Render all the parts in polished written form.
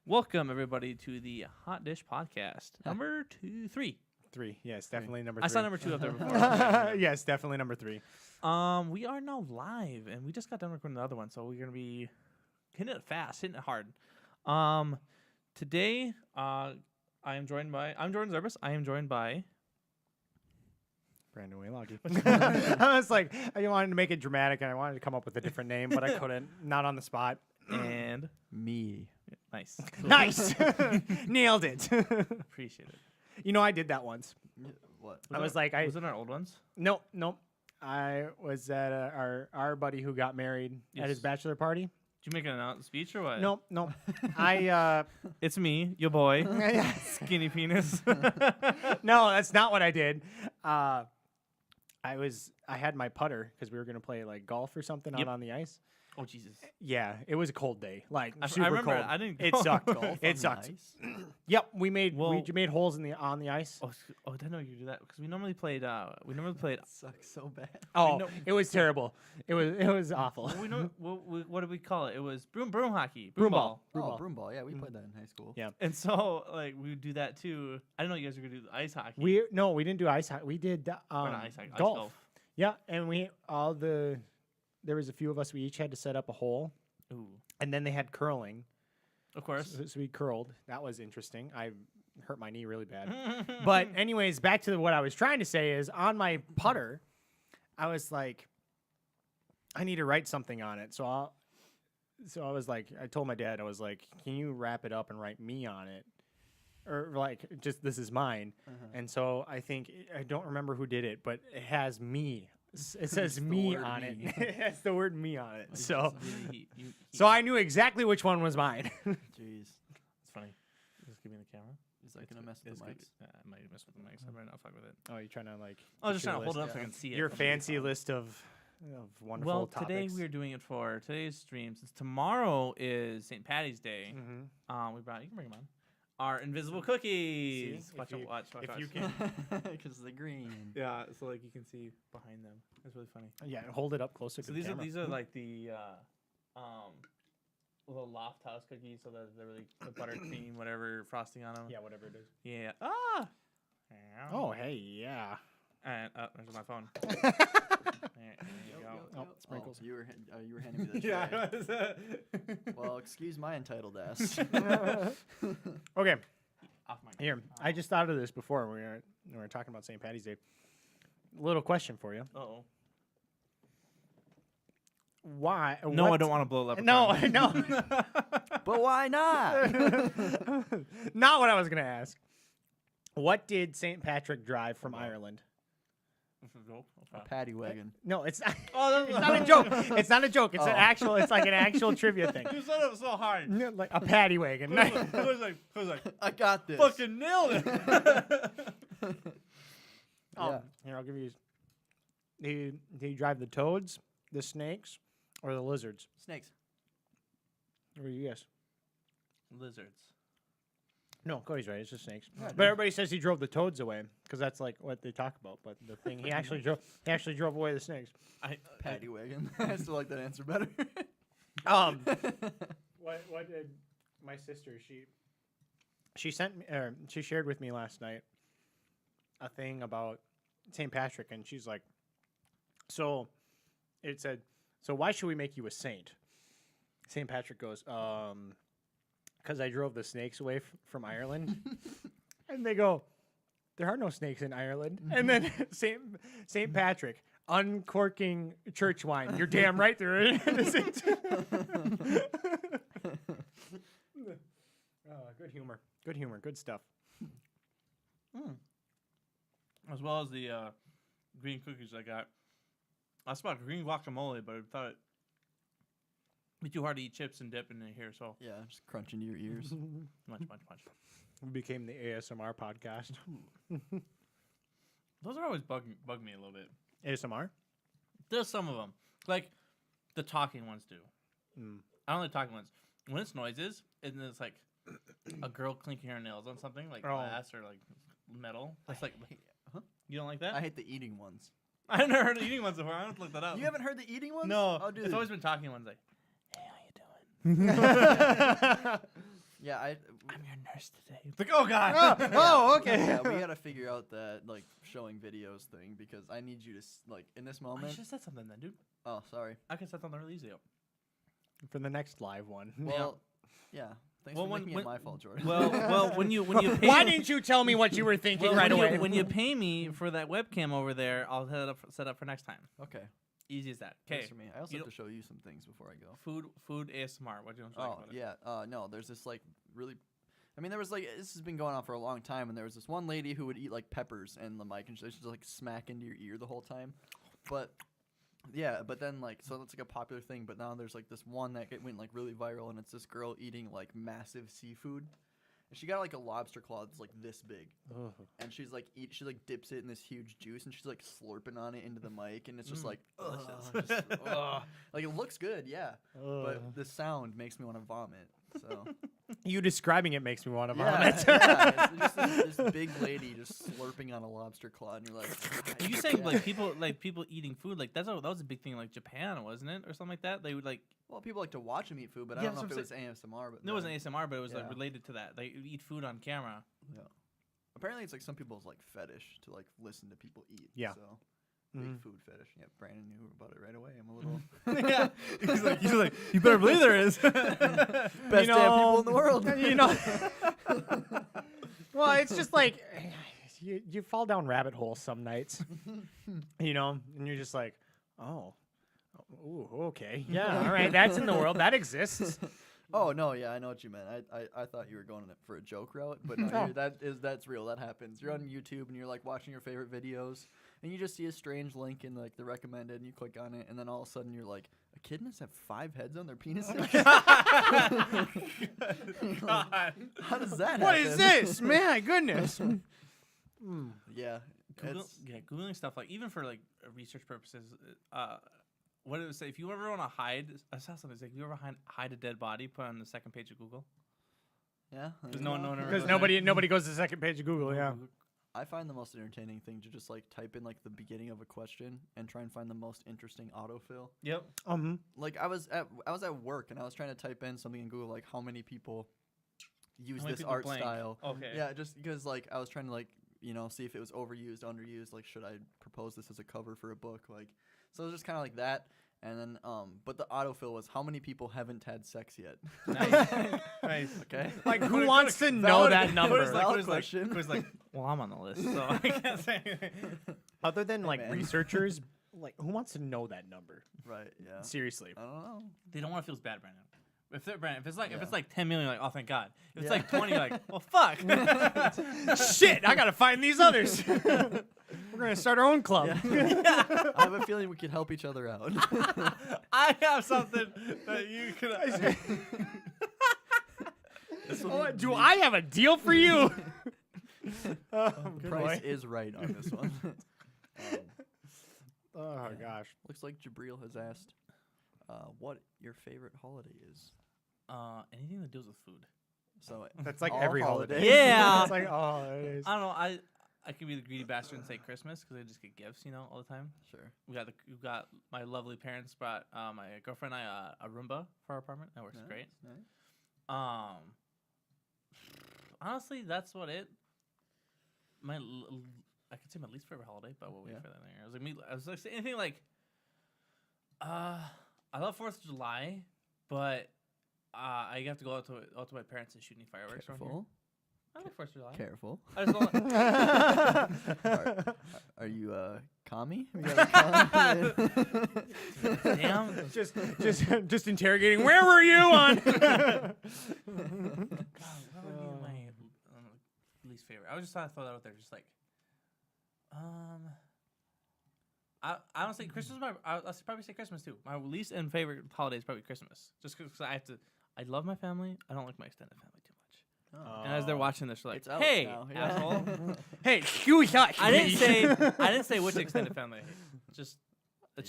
Welcome everybody to the Hot Dish Podcast, number 3. 3, yes, definitely number 3. I saw number 2 up there before. Yes, definitely number 3. We are now live, and we just got done recording the other one, so we're gonna be hitting it fast, hitting it hard. Today, I'm Jordan Zerbis. I am joined by Brandon Wayloggy. I was like, I wanted to make it dramatic, and I wanted to come up with a different name, but I couldn't. Not on the spot. and Me. nice, Nice, nailed it. Appreciate it. You know, I did that once. What? Was it our old ones? Nope. I was at our buddy who got married at his bachelor party. Did you make an speech or what? Nope. I It's me, your boy, skinny penis. no, that's not what I did. I had my putter because we were gonna play like golf or something out on the ice. Oh Jesus! Yeah, it was a cold day, like I super remember cold. I didn't. It go. sucked. Golf It on sucked. the ice? Yep, we made holes on the ice. Oh, I didn't know you could do that because we normally played. Sucks so bad. Oh, know- it was terrible. It was awful. Well, we know what did we call it? It was broom hockey, Broom ball. ball. Broom ball. Yeah, we played that in high school. Yeah. And so like we would do that too. I didn't know you guys were gonna do the ice hockey. We didn't do ice hockey. We did Or not ice hockey, ice golf. golf. Yeah, and there was a few of us. We each had to set up a hole, Ooh, and then they had curling. of course. So we curled. That was interesting. I hurt my knee really bad. But anyways, back to what I was trying to say is on my putter, I was like, I need to write something on it. So I was like, I told my dad, I was like, can you wrap it up and write me on it? Or like, just this is mine. And so I don't remember who did it, but it has me. It says me on it. It has the word me on it. So I knew exactly which one was mine. Jeez. It's funny. Just give me the camera. Is that going to mess with the mics? I might mess with the mics. I might not fuck with it. Oh, you're trying to like. I was just your trying to hold it list- up so I can see it. Your fancy list of wonderful Well, topics. today we are doing it for today's stream. Since tomorrow is St. Patty's Day, Mm-hmm. you can bring them on. Our invisible cookies. See, Watch. if you can, Because the green. Yeah, so like you can see behind them. It's really funny. yeah, hold it up closer So to the camera. these are like the little loft house cookies. So they're really the buttercream, whatever frosting on them. Yeah, whatever it is. Yeah. Oh, hey, yeah. And there's my phone. There you go. Oh, sprinkles. You were handing me the tray. Well, excuse my entitled ass. Okay, Off my. here. I just thought of this before we were talking about St. Patty's Day. Little question for you. Uh-oh. Why? No, I don't want to blow up. No. But why not? Not what I was gonna ask. What did St. Patrick drive from Ireland? A paddy wagon. No, it's not. Oh, It's not a joke. It's not a joke. It's an actual. It's like an actual trivia thing. You said it was so hard. No, like a paddy wagon. I was like, I got this. fucking nailed it. Yeah. Here, I'll give you. Did he drive the toads, the snakes, or the lizards? Snakes. What do you guess? Lizards. No, Cody's right. It's just snakes. Yeah, But everybody says he drove the toads away because that's like what they talk about. But the thing he actually drove. He actually drove away the snakes. Paddy wagon. I still like that answer better. What did my sister? She sent me. She shared with me last night a thing about St. Patrick, and she's like, so it said, so why should we make you a saint? St. Patrick goes, because I drove the snakes away from Ireland. And they go, there are no snakes in Ireland. And then St. Patrick, uncorking church wine. You're damn right there isn't. Good humor. Good humor. Good stuff. As well as the green cookies I got. I spot green guacamole, but I thought it'd be too hard to eat chips and dip in here, so Yeah, just crunching your ears. much. We became the ASMR podcast. Those are always bug me a little bit. ASMR? There's some of them. Like, the talking ones do. I don't like talking ones. When it's noises, and then it's like a girl clinking her nails on something, like glass or like metal. It's like, you don't like that? I hate the eating ones. I've never heard of eating ones before. I have to look that up. You haven't heard the eating ones? No. Oh, dude. It's always been talking ones like, hey, how you doing? Yeah, I'm your nurse today. It's like, oh god. Okay. Yeah, we gotta figure out that like showing videos thing because I need you to like in this I moment. should have said something then, dude. Oh, sorry. I could have said something really easy. For the next live one. Well, yeah. Thanks for making it my fault, Jordan. Well, when you pay Why didn't you tell me what you were thinking right away? When you pay me for that webcam over there, I'll set up for next time. Okay. Easy as that. Okay. For me, I also have to show you some things before I go. Food ASMR. What do you want to talk about? Yeah. No, there's this like really. I mean, there was like this has been going on for a long time, and there was this one lady who would eat like peppers and the mic, and she just like smack into your ear the whole time. But yeah, but then like so that's like a popular thing. But now there's like this one that went like really viral, and it's this girl eating like massive seafood. And she got like a lobster claw that's like this big, and she's like she like dips it in this huge juice, and she's like slurping on it into the mic, and it's just like, like it looks good, yeah, but the sound makes me want to vomit. So you describing it makes me want to vomit. Yeah, it's just this big lady just slurping on a lobster claw, and you're like, Are you saying like people eating food like that was a big thing in like Japan, wasn't it, or something like that? They would like. Well, people like to watch them eat food, but I don't know if it was ASMR. But no, it wasn't ASMR, but it was like related to that. They eat food on camera. Yeah. Apparently, it's like some people's like fetish to like listen to people eat. Yeah. So big food fetish. Yeah, Brandon knew about it right away. I'm a little. Yeah. He's like, you better believe there is. Best damn people in the world. You know. Well, it's just like you fall down rabbit holes some nights, you know, and you're just like, oh. Ooh, okay. Yeah, all right. That's in the world. That exists. Oh no, yeah, I know what you meant. I thought you were going for a joke route, but no, that's real. That happens. You're on YouTube and you're like watching your favorite videos, and you just see a strange link in like the recommended, and you click on it, and then all of a sudden you're like, a kid must have 5 heads on their penises. God. How does that? What happen? is this? My goodness. Yeah. Googling stuff like even for like research purposes. What did it say? If you ever want to hide, I saw something. It's like if you ever hide a dead body, put it on the second page of Google. Yeah. Because no one Because nobody goes to the second page of Google. Yeah. I find the most entertaining thing to just like type in like the beginning of a question and try and find the most interesting autofill. Yep. Like I was at work and I was trying to type in something in Google like how many people use this art blank? style. Okay. Yeah, just because like I was trying to like see if it was overused, underused. Like should I propose this as a cover for a book? Like so it was just kind of like that. And then, but the autofill was how many people haven't had sex yet. Nice. Okay. Like who wants to know that number? Question. Like, well, I'm on the list, so I can't say anything. Other than like man. researchers, like who wants to know that number? Right. Yeah. Seriously. I don't know. They don't want to feel bad, Brandon. If it's like Yeah. if it's like 10 million, you're like, oh, thank God. If it's Yeah. like 20, you're like, well, fuck. Shit, I gotta find these others. We're gonna start our own club. Yeah. I have a feeling we could help each other out. I have something that you could. Do I have a deal for you? Price is right on this one. Oh gosh. Looks like Jabril has asked what your favorite holiday is. Anything that deals with food. So That's like all every holiday. holidays. Yeah. It's like all holidays. I don't know. I could be the greedy bastard and say Christmas because I just get gifts, all the time. Sure. We got my lovely parents brought my girlfriend and I a Roomba for our apartment. That works great. Nice. Honestly, that's what it. I could say my least favorite holiday, but we'll wait for that later. I was like anything like. I love 4th of July, but I have to go out to my parents and shooting fireworks. Careful. I like 4th of July. Careful. I just don't Are you commie? You got a commie? Damn. Just interrogating. Where were you on? God, what would be my least favorite? I was just trying to throw that out there, just like, I don't say Christmas. I'll probably say Christmas too. My least and favorite holiday is probably Christmas, just because I love my family. I don't like my extended family too much. Oh. And as they're watching this, they're like, It's out "Hey, now, yeah. asshole!" Hey, you shot. I didn't say which extended family. Just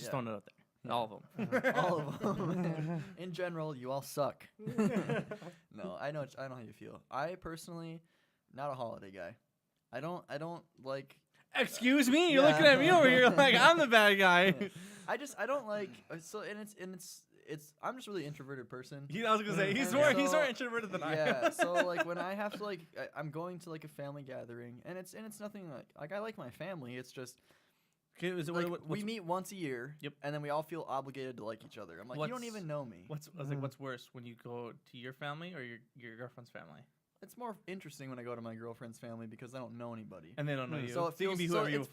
throwing it out there. All of them. All of them. In general, you all suck. No, I know how you feel. I personally, not a holiday guy. I don't like. Excuse me, you're looking at me over here like I'm the bad guy. I don't like. So and I'm just a really introverted person. I was gonna say he's more introverted than I am. Yeah, so like when I have to I'm going to like a family gathering, and it's nothing like I like my family. It's just we meet once a year, and then we all feel obligated to like each other. I'm like, you don't even know me. What's worse, when you go to your family or your girlfriend's family? It's more interesting when I go to my girlfriend's family because I don't know anybody. And they don't know you. So it feels, feels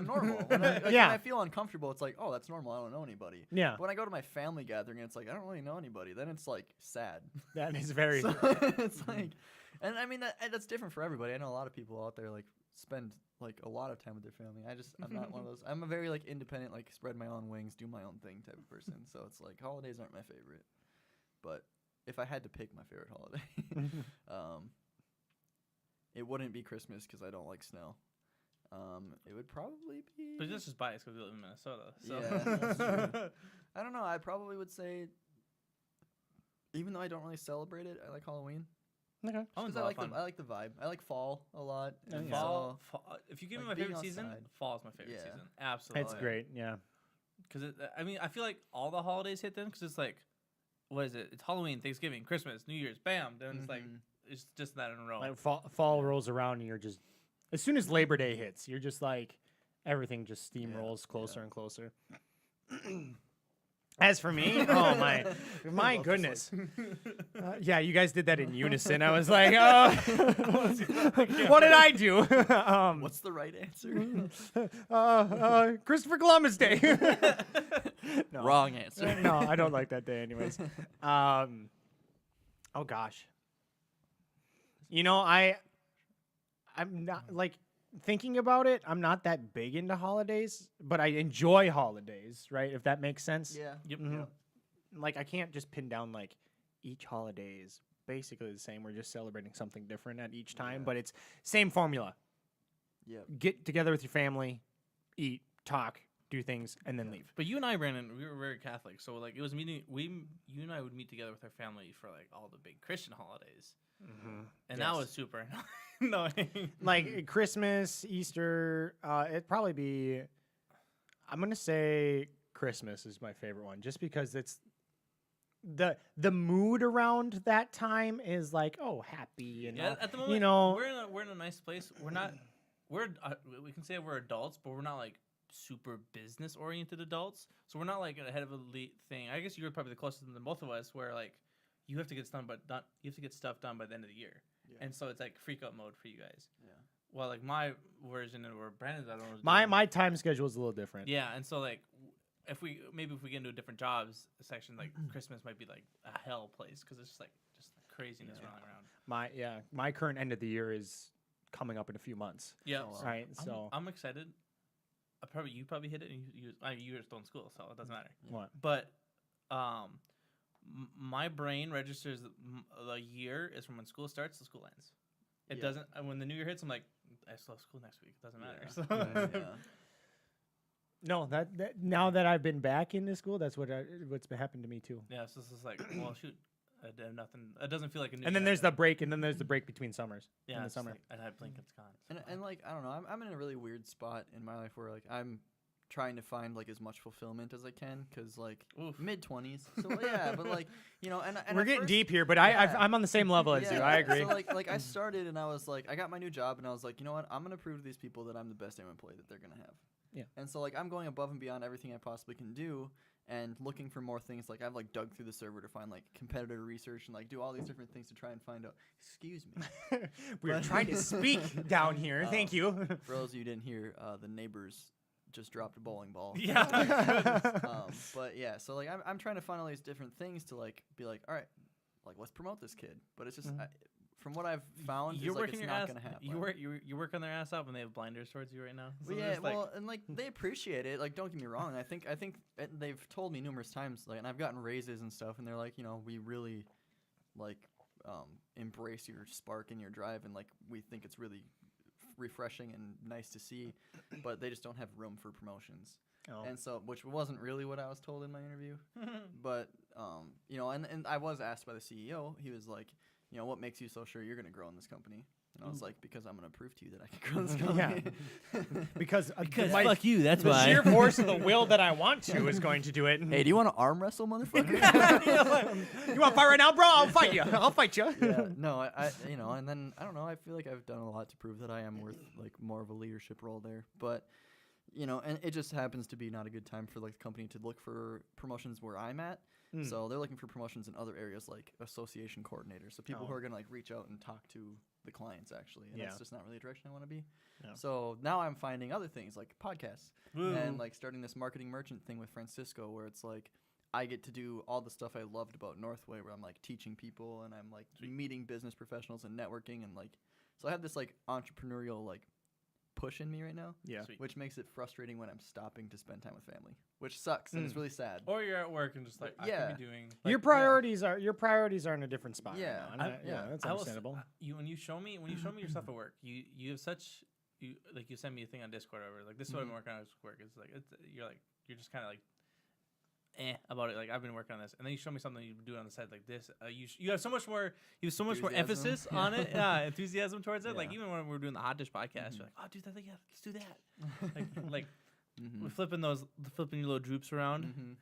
normal. When I feel uncomfortable, it's like, oh, that's normal. I don't know anybody. Yeah. But when I go to my family gathering, it's like, I don't really know anybody. Then it's like sad. That is very it's like, and I mean, that's different for everybody. I know a lot of people out there like spend like a lot of time with their family. I'm not one of those. I'm a very like independent, like spread my own wings, do my own thing type of person. So it's like holidays aren't my favorite. But if I had to pick my favorite holiday, it wouldn't be Christmas because I don't like snow. It would probably be. But that's just biased because we live in Minnesota. So. Yeah, that's true. I don't know. I probably would say, even though I don't really celebrate it, I like Halloween. Okay. I like the vibe. I like fall a lot. And fall. If you give me my favorite season, fall is my favorite season. Absolutely. It's great. Yeah. Because I mean, I feel like all the holidays hit then because it's like, what is it? It's Halloween, Thanksgiving, Christmas, New Year's, bam. Then it's like it's just that in a row. Like fall rolls around and you're just, as soon as Labor Day hits, you're just like, everything just steamrolls closer and closer. As for me, oh my goodness. Yeah, you guys did that in unison. I was like, oh, what did I do? What's the right answer? Christopher Columbus Day. No. Wrong answer. No, I don't like that day anyways. Oh gosh. You know, I'm not like thinking about it. I'm not that big into holidays, but I enjoy holidays, right? If that makes sense. Yeah. Yep. Mm-hmm. Like I can't just pin down like each holiday is basically the same. We're just celebrating something different at each time, but it's same formula. Yeah. Get together with your family, eat, talk, do things, and then leave. But you and I, Brandon, we were very Catholic, so like it was meeting. You and I would meet together with our family for like all the big Christian holidays, and that was super annoying. Like Christmas, Easter, it'd probably be. I'm gonna say Christmas is my favorite one, just because it's the mood around that time is like, oh, happy and at the moment, you know, we're in a nice place. We can say we're adults, but we're not like super business oriented adults, so we're not like ahead of a elite thing. I guess you're probably the closest than both of us, where like you have to get stuff done by the end of the year, and so it's like freak out mode for you guys. Yeah. Well, like my version and where Brandon's, I don't know. My time schedule is a little different. Yeah, and so like if we get into a different jobs section, like Christmas might be like a hell place because it's just craziness running around. My current end of the year is coming up in a few months. Yeah. Right. So I'm excited. You probably hit it. And you were still in school, so it doesn't matter. What? But, my brain registers the year is from when school starts to school ends. It doesn't. When the new year hits, I'm like, I still have school next week. It doesn't matter. So. No, that now that I've been back into school, that's what's been happened to me too. Yeah, so it's just like, well, shoot, I did nothing. It doesn't feel like a new. And then there's the break, and then there's the break between summers. Yeah, in the summer. Like, I had blink, it's gone. And like I don't know, I'm in a really weird spot in my life where like I'm trying to find like as much fulfillment as I can because like mid-20s. So yeah, but like you know, and we're getting deep here, but I'm on the same level as you. I agree. So like I started and I was like, I got my new job and I was like, you know what, I'm gonna prove to these people that I'm the best employee that they're gonna have. Yeah. And so like I'm going above and beyond everything I possibly can do and looking for more things. Like I've like dug through the server to find like competitor research and like do all these different things to try and find out. Excuse me. We're trying to speak down here. Thank you. For those of you who didn't hear, the neighbors just dropped a bowling ball. Yeah. But yeah, so like I'm trying to find all these different things to like be like, all right, like let's promote this kid. But it's just from what I've found, you're working it's your not ass. gonna happen. You working their ass up, and they have blinders towards you right now. So well, yeah, well, and like they appreciate it. Like, don't get me wrong. I think they've told me numerous times, like, and I've gotten raises and stuff, and they're like, you know, we really like embrace your spark and your drive, and like we think it's really refreshing and nice to see, but they just don't have room for promotions. Oh. And so, which wasn't really what I was told in my interview, but you know, and I was asked by the CEO. He was like, you know, what makes you so sure you're going to grow in this company? And I was like, because I'm going to prove to you that I can grow this company. Because fuck you, that's the why. sheer force of the will that I want to is going to do it. Hey, do you want to arm wrestle, motherfucker? You want to fight right now, bro? I'll fight you. I'll fight you. Yeah, no, I and then I don't know. I feel like I've done a lot to prove that I am worth like more of a leadership role there. But and it just happens to be not a good time for like the company to look for promotions where I'm at. So they're looking for promotions in other areas like association coordinators. So people who are gonna like reach out and talk to the clients actually, and that's just not really a direction I want to be. Yeah. So now I'm finding other things like podcasts and like starting this marketing merchant thing with Francisco, where it's like I get to do all the stuff I loved about Northway, where I'm like teaching people and I'm like meeting business professionals and networking, and like so I have this like entrepreneurial like push in me right now, which makes it frustrating when I'm stopping to spend time with family, which sucks and it's really sad. Or you're at work and just like I could be doing like, your priorities are in a different spot. Yeah, right now. That's understandable. When you show me your stuff at work, you have such you send me a thing on Discord or whatever, like this is what I've been working on at work. It's like you're just kind of like about it, like I've been working on this, and then you show me something you do on the side like this. You have so much more more emphasis on it, enthusiasm towards it. Like even when we were doing the Hot Dish podcast, you're like, oh dude, let's do that. like we're flipping your little droops around.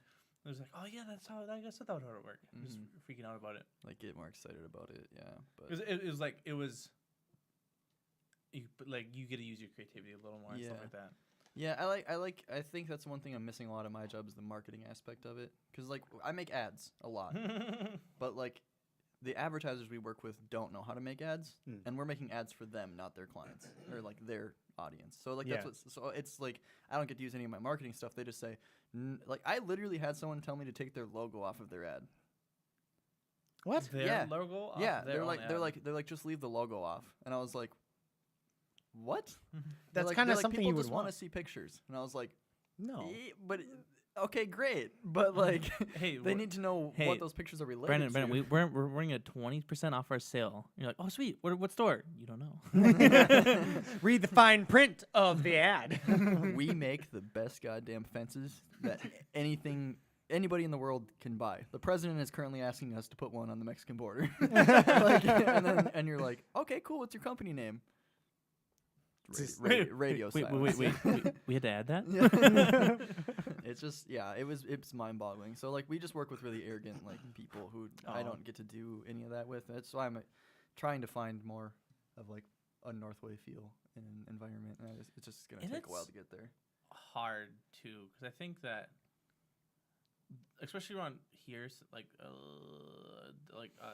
It was like, oh yeah, that's how I guess that would work. Just freaking out about it. Like get more excited about it, But it was you get to use your creativity a little more and stuff like that. Yeah, I think that's one thing I'm missing a lot of my job is the marketing aspect of it. Because, like, I make ads a lot. But, like, the advertisers we work with don't know how to make ads. And we're making ads for them, not their clients. Or, like, their audience. So, like, so it's, like, I don't get to use any of my marketing stuff. They just say, like, I literally had someone tell me to take their logo off of their ad. What? Their logo off they're like, just leave the logo off. And I was like, what? That's kind of something you would want to see pictures, and I was like, no, but okay, great, but like, hey, they need to know what those pictures are related to. Brandon, we're running a 20% off our sale. You're like, oh sweet, what store? You don't know. Read the fine print of the ad. We make the best goddamn fences that anybody in the world can buy. The president is currently asking us to put one on the Mexican border. And you're like, okay, cool. What's your company name? Radio silence. Wait. We had to add that? It's just, it's mind-boggling. So, like, we just work with really arrogant, like, people who I don't get to do any of that with. That's why I'm trying to find more of, like, a Northway feel in an environment. And it's just going to take a while to get there. Hard, too, because I think that, especially around here, like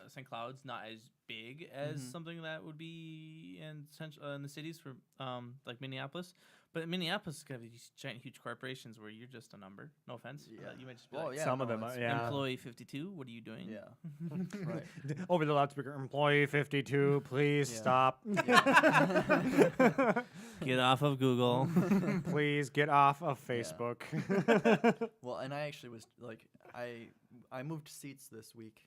St. Cloud's not as big as something that would be in the cities for like Minneapolis. But Minneapolis is gonna be these giant, huge corporations where you're just a number. No offense. You might just be some of them. Employee 52. What are you doing? Yeah. Right. Over the loudspeaker. Employee 52. Please stop. Get off of Google. Please get off of Facebook. Well, and I actually was like, I moved seats this week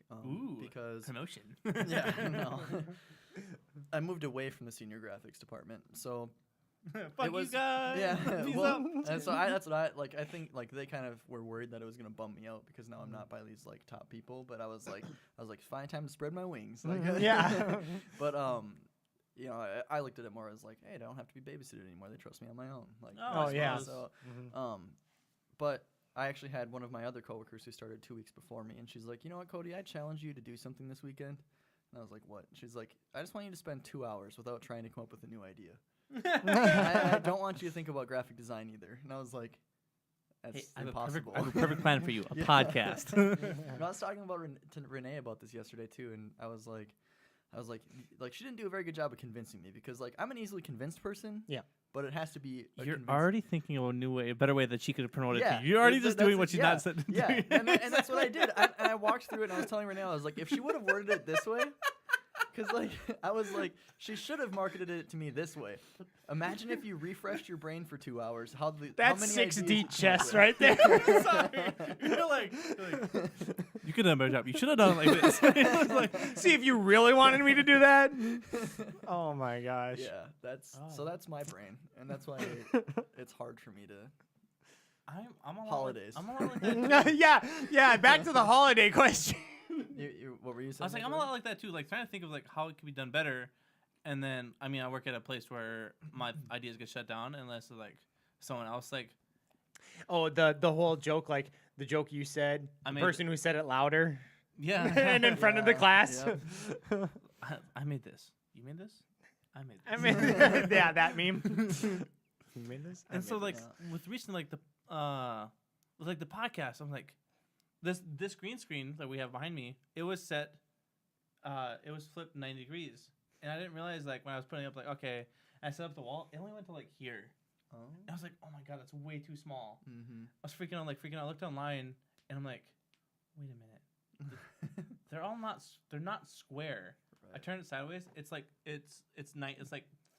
because promotion. Yeah, no. I moved away from the senior graphics department, so. Fuck you guys. Yeah. And so that's what I think like they kind of were worried that it was gonna bum me out because now I'm not by these like top people, but I was like fine, time to spread my wings. Like, But I looked at it more as like, hey, I don't have to be babysitted anymore. They trust me on my own. Like, So, but I actually had one of my other coworkers who started 2 weeks before me, and she's like, you know what, Cody, I challenge you to do something this weekend. And I was like, what? She's like, I just want you to spend 2 hours without trying to come up with a new idea. I don't want you to think about graphic design either. And I was like, that's impossible. I have a perfect plan for you, a podcast. And I was talking to Renee about this yesterday too, and I was like, she didn't do a very good job of convincing me because like I'm an easily convinced person. Yeah. But it has to be. You're already thinking of a better way that she could promote it to you. You're already just doing what she's not said. Yeah, and that's what I did. I walked through it and I was telling Renee, I was like, if she would have worded it this way. Because, like, I was like, she should have marketed it to me this way. Imagine if you refreshed your brain for 2 hours. That's how 6 deep chess right there. Sorry. You're like, you could have done a better job. You should have done it like this. Like, see if you really wanted me to do that. Oh, my gosh. Yeah, so that's my brain. And that's why it's hard for me to. I'm a holidays. I'm a lot like that. Yeah. Back to the holiday question. What were you saying? I was like, I'm a lot like that too. Like trying to think of like how it could be done better, And then, I mean, I work at a place where my ideas get shut down unless like someone else like. Oh, the whole joke, like the joke you said, the person who said it louder. Yeah. And in front of the class. Yep. I made this. You made this? I made this. I mean, yeah, that meme. You made this? And so like with recently like the podcast, I'm like this green screen that we have behind me, it was set it was flipped 90 degrees. And I didn't realize like when I was putting up like okay, I set up the wall, it only went to like here. Oh. And I was like, "Oh my god, that's way too small." Mm-hmm. I was freaking out. I looked online and I'm like, "Wait a minute. They're not square." Right. I turned it sideways. It's like it's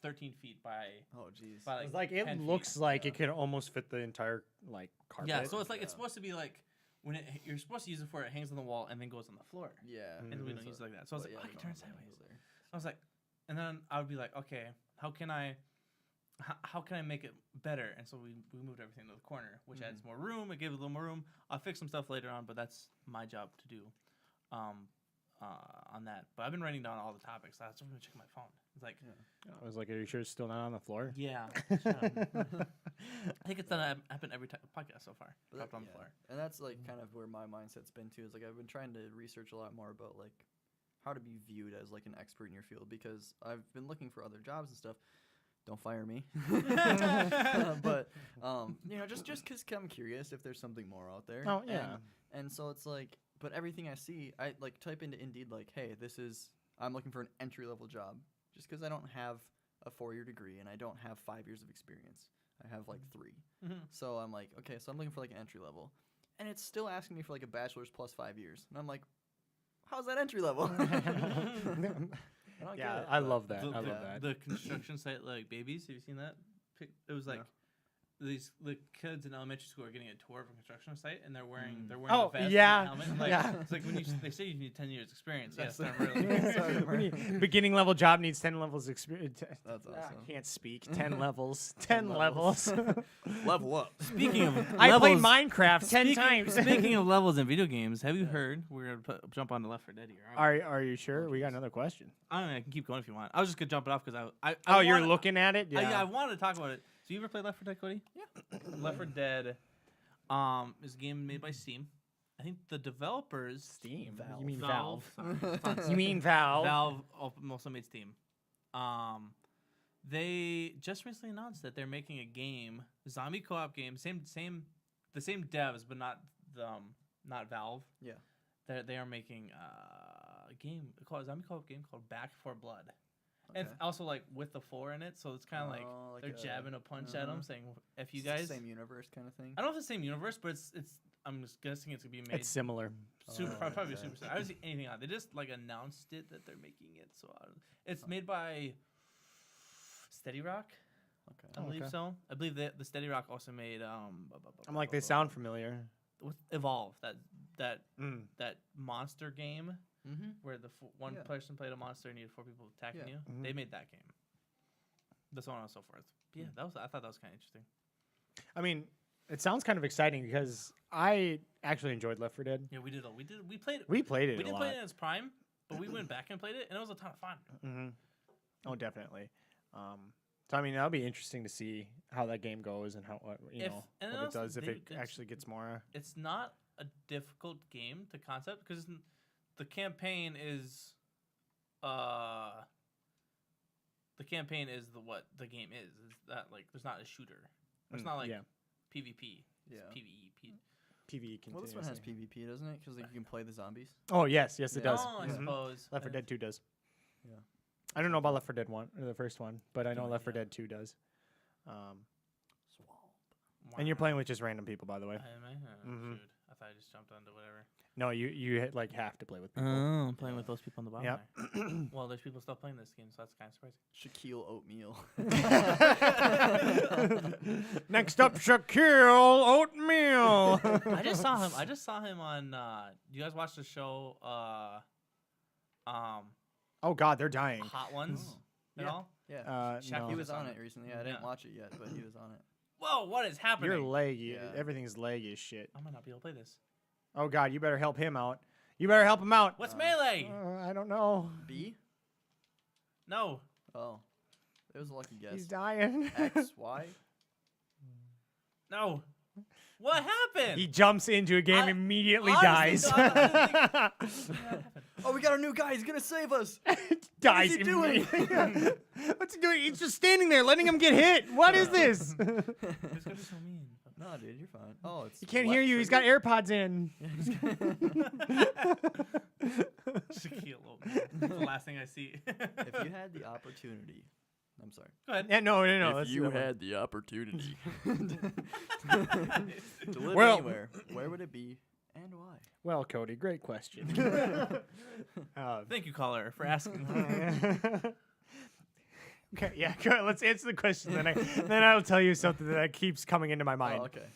13 feet by. Oh jeez. It's like it looks like it could almost fit the entire like carpet. Yeah, so it's like it's supposed to be like when you're supposed to use it for it hangs on the wall and then goes on the floor. Yeah. And we don't use it like that. So I was like, I can turn it sideways. I was like, and then I would be like, okay, how can I make it better? And so we moved everything to the corner, which adds more room. It gave it a little more room. I'll fix some stuff later on, but that's my job to do. On that, but I've been writing down all the topics. I was going to check my phone. It's like, I was like, are you sure it's still not on the floor? Yeah. I think it's done. Happened every podcast so far. But on the floor. And that's like kind of where my mindset's been too. Is like I've been trying to research a lot more about like how to be viewed as like an expert in your field because I've been looking for other jobs and stuff. Don't fire me. But just because I'm curious if there's something more out there. Oh yeah. And so it's like. But everything I see, I like type into Indeed like, hey, I'm looking for an entry-level job just because I don't have a 4-year degree and I don't have 5 years of experience. I have like 3. Mm-hmm. So I'm like, okay, so I'm looking for like an entry level. And it's still asking me for like a bachelor's plus 5 years. And I'm like, how's that entry level? Yeah, I love that. I love that. The construction site like babies, have you seen that? It was like the kids in elementary school are getting a tour of a construction site, and they're wearing the vest and the helmet. And it's like when they say you need 10 years experience. Yes, really. Beginning level job needs 10 levels experience. That's awesome. I can't speak. 10 levels. 10 levels. Level up. Speaking of I played Minecraft 10 times. Speaking of levels in video games, have you heard? We're gonna jump on to Left 4 Dead here. Are you sure? We got another question. I don't know. I can keep going if you want. I was just gonna jump it off because you're looking at it. Yeah, I wanted to talk about it. So you ever played Left 4 Dead, Cody? Yeah. Left 4 Dead is a game made by Steam. I think the developers... Steam? Valve. You mean Valve? Sorry. You mean Valve? Valve also made Steam. They just recently announced that they're making a game, zombie co-op game, the same devs, but not Valve. Yeah. They are making a game called a zombie co-op game called Back 4 Blood. Okay. And it's also like with the 4 in it, so it's kind of like they're jabbing a punch at them, saying, "If you guys." It's the same universe kind of thing. I don't know if it's the same universe, but it's. I'm just guessing it's gonna be made. It's similar. Probably super. I don't see anything on it. They just like announced it that they're making it, so it's made by Steady Rock. Okay. I believe so. I believe that the Steady Rock also made. I'm like they sound familiar. With Evolve, that monster game. Mm-hmm. Where the one person played a monster and needed 4 people attacking you. Mm-hmm. They made that game. So on and so forth. But yeah, I thought that was kind of interesting. I mean, it sounds kind of exciting because I actually enjoyed Left 4 Dead. Yeah, we played it. We played it. We didn't play it in its prime, but we went back and played it, and it was a ton of fun. Mm-hmm. Oh, definitely. So I mean, that'll be interesting to see how that game goes and what it does if it actually gets more. It's not a difficult game to concept because. The campaign is what the game is. It's that like there's not a shooter. It's not like PvP. Yeah. It's PvE. Well, this one has PvP, doesn't it? Because like, you can play the zombies. Oh yes, it does. Oh, I suppose. Left 4 Dead 2 does. Yeah. I don't know about Left 4 Dead 1 or the first one, but I know Left 4 Dead 2 does. And you're playing with just random people, by the way. Am I? Shoot. I thought I just jumped onto whatever. No, you like have to play with people. Oh, I'm playing with those people on the bottom. Yeah. Well, there's people still playing this game, so that's kind of surprising. Shaquille Oatmeal. Next up, Shaquille Oatmeal. I just saw him on. You guys watch the show? Oh God, they're dying. Hot Ones. At all? Yeah. No. He was on it recently. I didn't watch it yet, but he was on it. Whoa! What is happening? You're leggy. Yeah. Everything's leggy as shit. I might not be able to play this. Oh God, you better help him out. You better help him out. What's melee? I don't know. B? No. Oh, it was a lucky guess. He's dying. X, Y? No. What happened? He jumps into a game, immediately honestly, dies. Oh, we got a new guy. He's going to save us. Dies he doing? immediately. What's he doing? He's just standing there, letting him get hit. What is this? He's gonna be so mean. No, dude, you're fine. Oh, it's He can't left hear you. He's got trigger. AirPods in. Shaquille O'Neal. That's the last thing I see. If you had the opportunity, I'm sorry. Go ahead. Yeah, no. If that's you the one. had the opportunity to live Well- anywhere, where would it be and why? Well, Cody, great question. Thank you, caller, for asking. Okay, yeah, go ahead, let's answer the question. Then I'll tell you something that keeps coming into my mind. Oh, okay.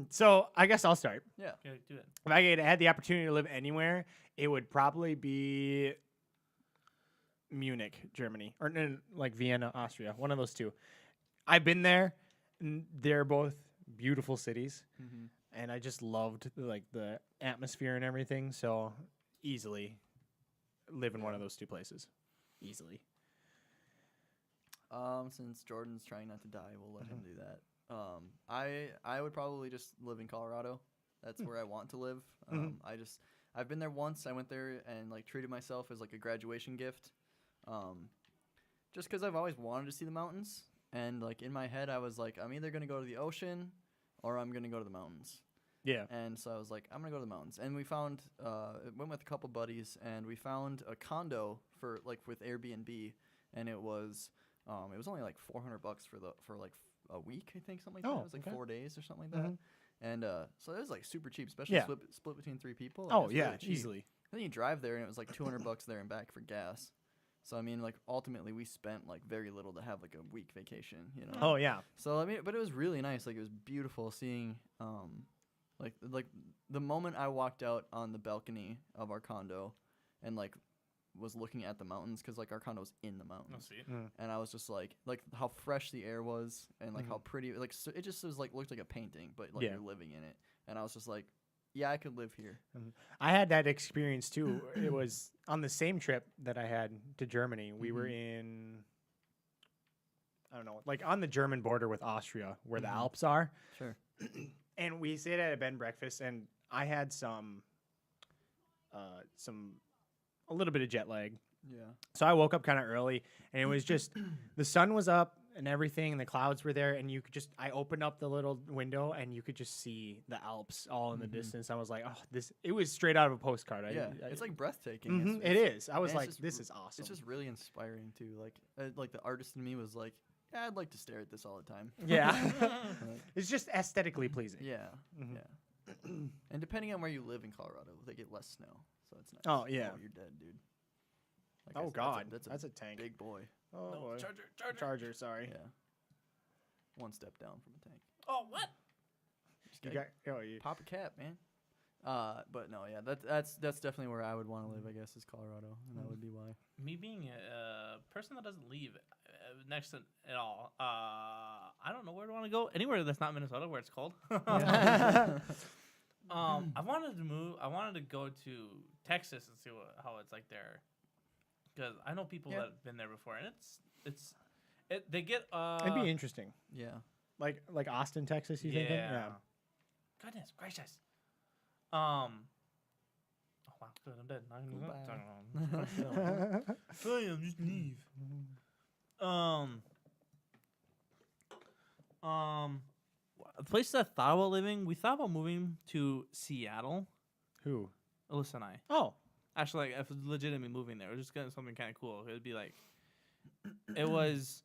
So I guess I'll start. Yeah. Okay, do it. If I had the opportunity to live anywhere, it would probably be Munich, Germany, or no, like Vienna, Austria. One of those two. I've been there. They're both beautiful cities, and I just loved like the atmosphere and everything. So easily live in one of those two places. Easily. Since Jordan's trying not to die, we'll let him do that. I would probably just live in Colorado. That's where I want to live. I've been there once. I went there and like treated myself as like a graduation gift. Just because I've always wanted to see the mountains, and like in my head I was like, I'm either gonna go to the ocean or I'm gonna go to the mountains. Yeah. And so I was like, I'm gonna go to the mountains. And we found, went with a couple buddies, and we found a condo for like with Airbnb, and it was only like $400 for like a week, I think, something like that. It was like 4 days or something like that. And so it was like super cheap, especially split between 3 people. Like, Oh it was yeah, really cheap. easily. And then you drive there, and it was like $200 there and back for gas. So I mean, like ultimately, we spent like very little to have like a week vacation, you know. Oh yeah. So I mean, but it was really nice. Like it was beautiful seeing, like the moment I walked out on the balcony of our condo, and like was looking at the mountains, because like our condo was in the mountains. And I was just like how fresh the air was, and like how pretty, like so it just was like looked like a painting, but like you're living in it. And I was just like, yeah, I could live here. I had that experience too. It was on the same trip that I had to Germany. We were in, I don't know, like on the German border with Austria, where the Alps are. Sure. And we stayed at a bed and breakfast, and I had a little bit of jet lag. Yeah. So I woke up kind of early, and it was just the sun was up and everything, and the clouds were there, and I opened up the little window, and you could just see the Alps all in the distance. I was like, oh, it was straight out of a postcard. It's like breathtaking. It is. I was and like, it's just this is awesome. It's just really inspiring too. Like the artist in me was like, yeah, I'd like to stare at this all the time. Yeah. It's just aesthetically pleasing. Yeah. Yeah. And depending on where you live in Colorado, they get less snow, so it's nice. Oh, yeah. Oh, you're dead, dude. Like Oh, God. That's a tank. big boy. Oh, No, boy. Charger. Sorry. Yeah. One step down from a tank. Oh, what? Just You gotta you pop a cap, man. But no, yeah, that's definitely where I would want to live. I guess is Colorado, and that would be why. Me being a person that doesn't leave next to at all, I don't know where to want to go. Anywhere that's not Minnesota, where it's cold. I wanted to move. I wanted to go to Texas and see how it's like there, because I know people that have been there before, and they get. It'd be interesting. Yeah. Like Austin, Texas. You thinking? Yeah. Goodness gracious. Oh wow, good. I'm dead. Just leave. The places I thought about living, we thought about moving to Seattle. Who? Alyssa and I. Oh. Actually, like, if it was legitimately moving there, we're just getting something kind of cool. It would be like, it was,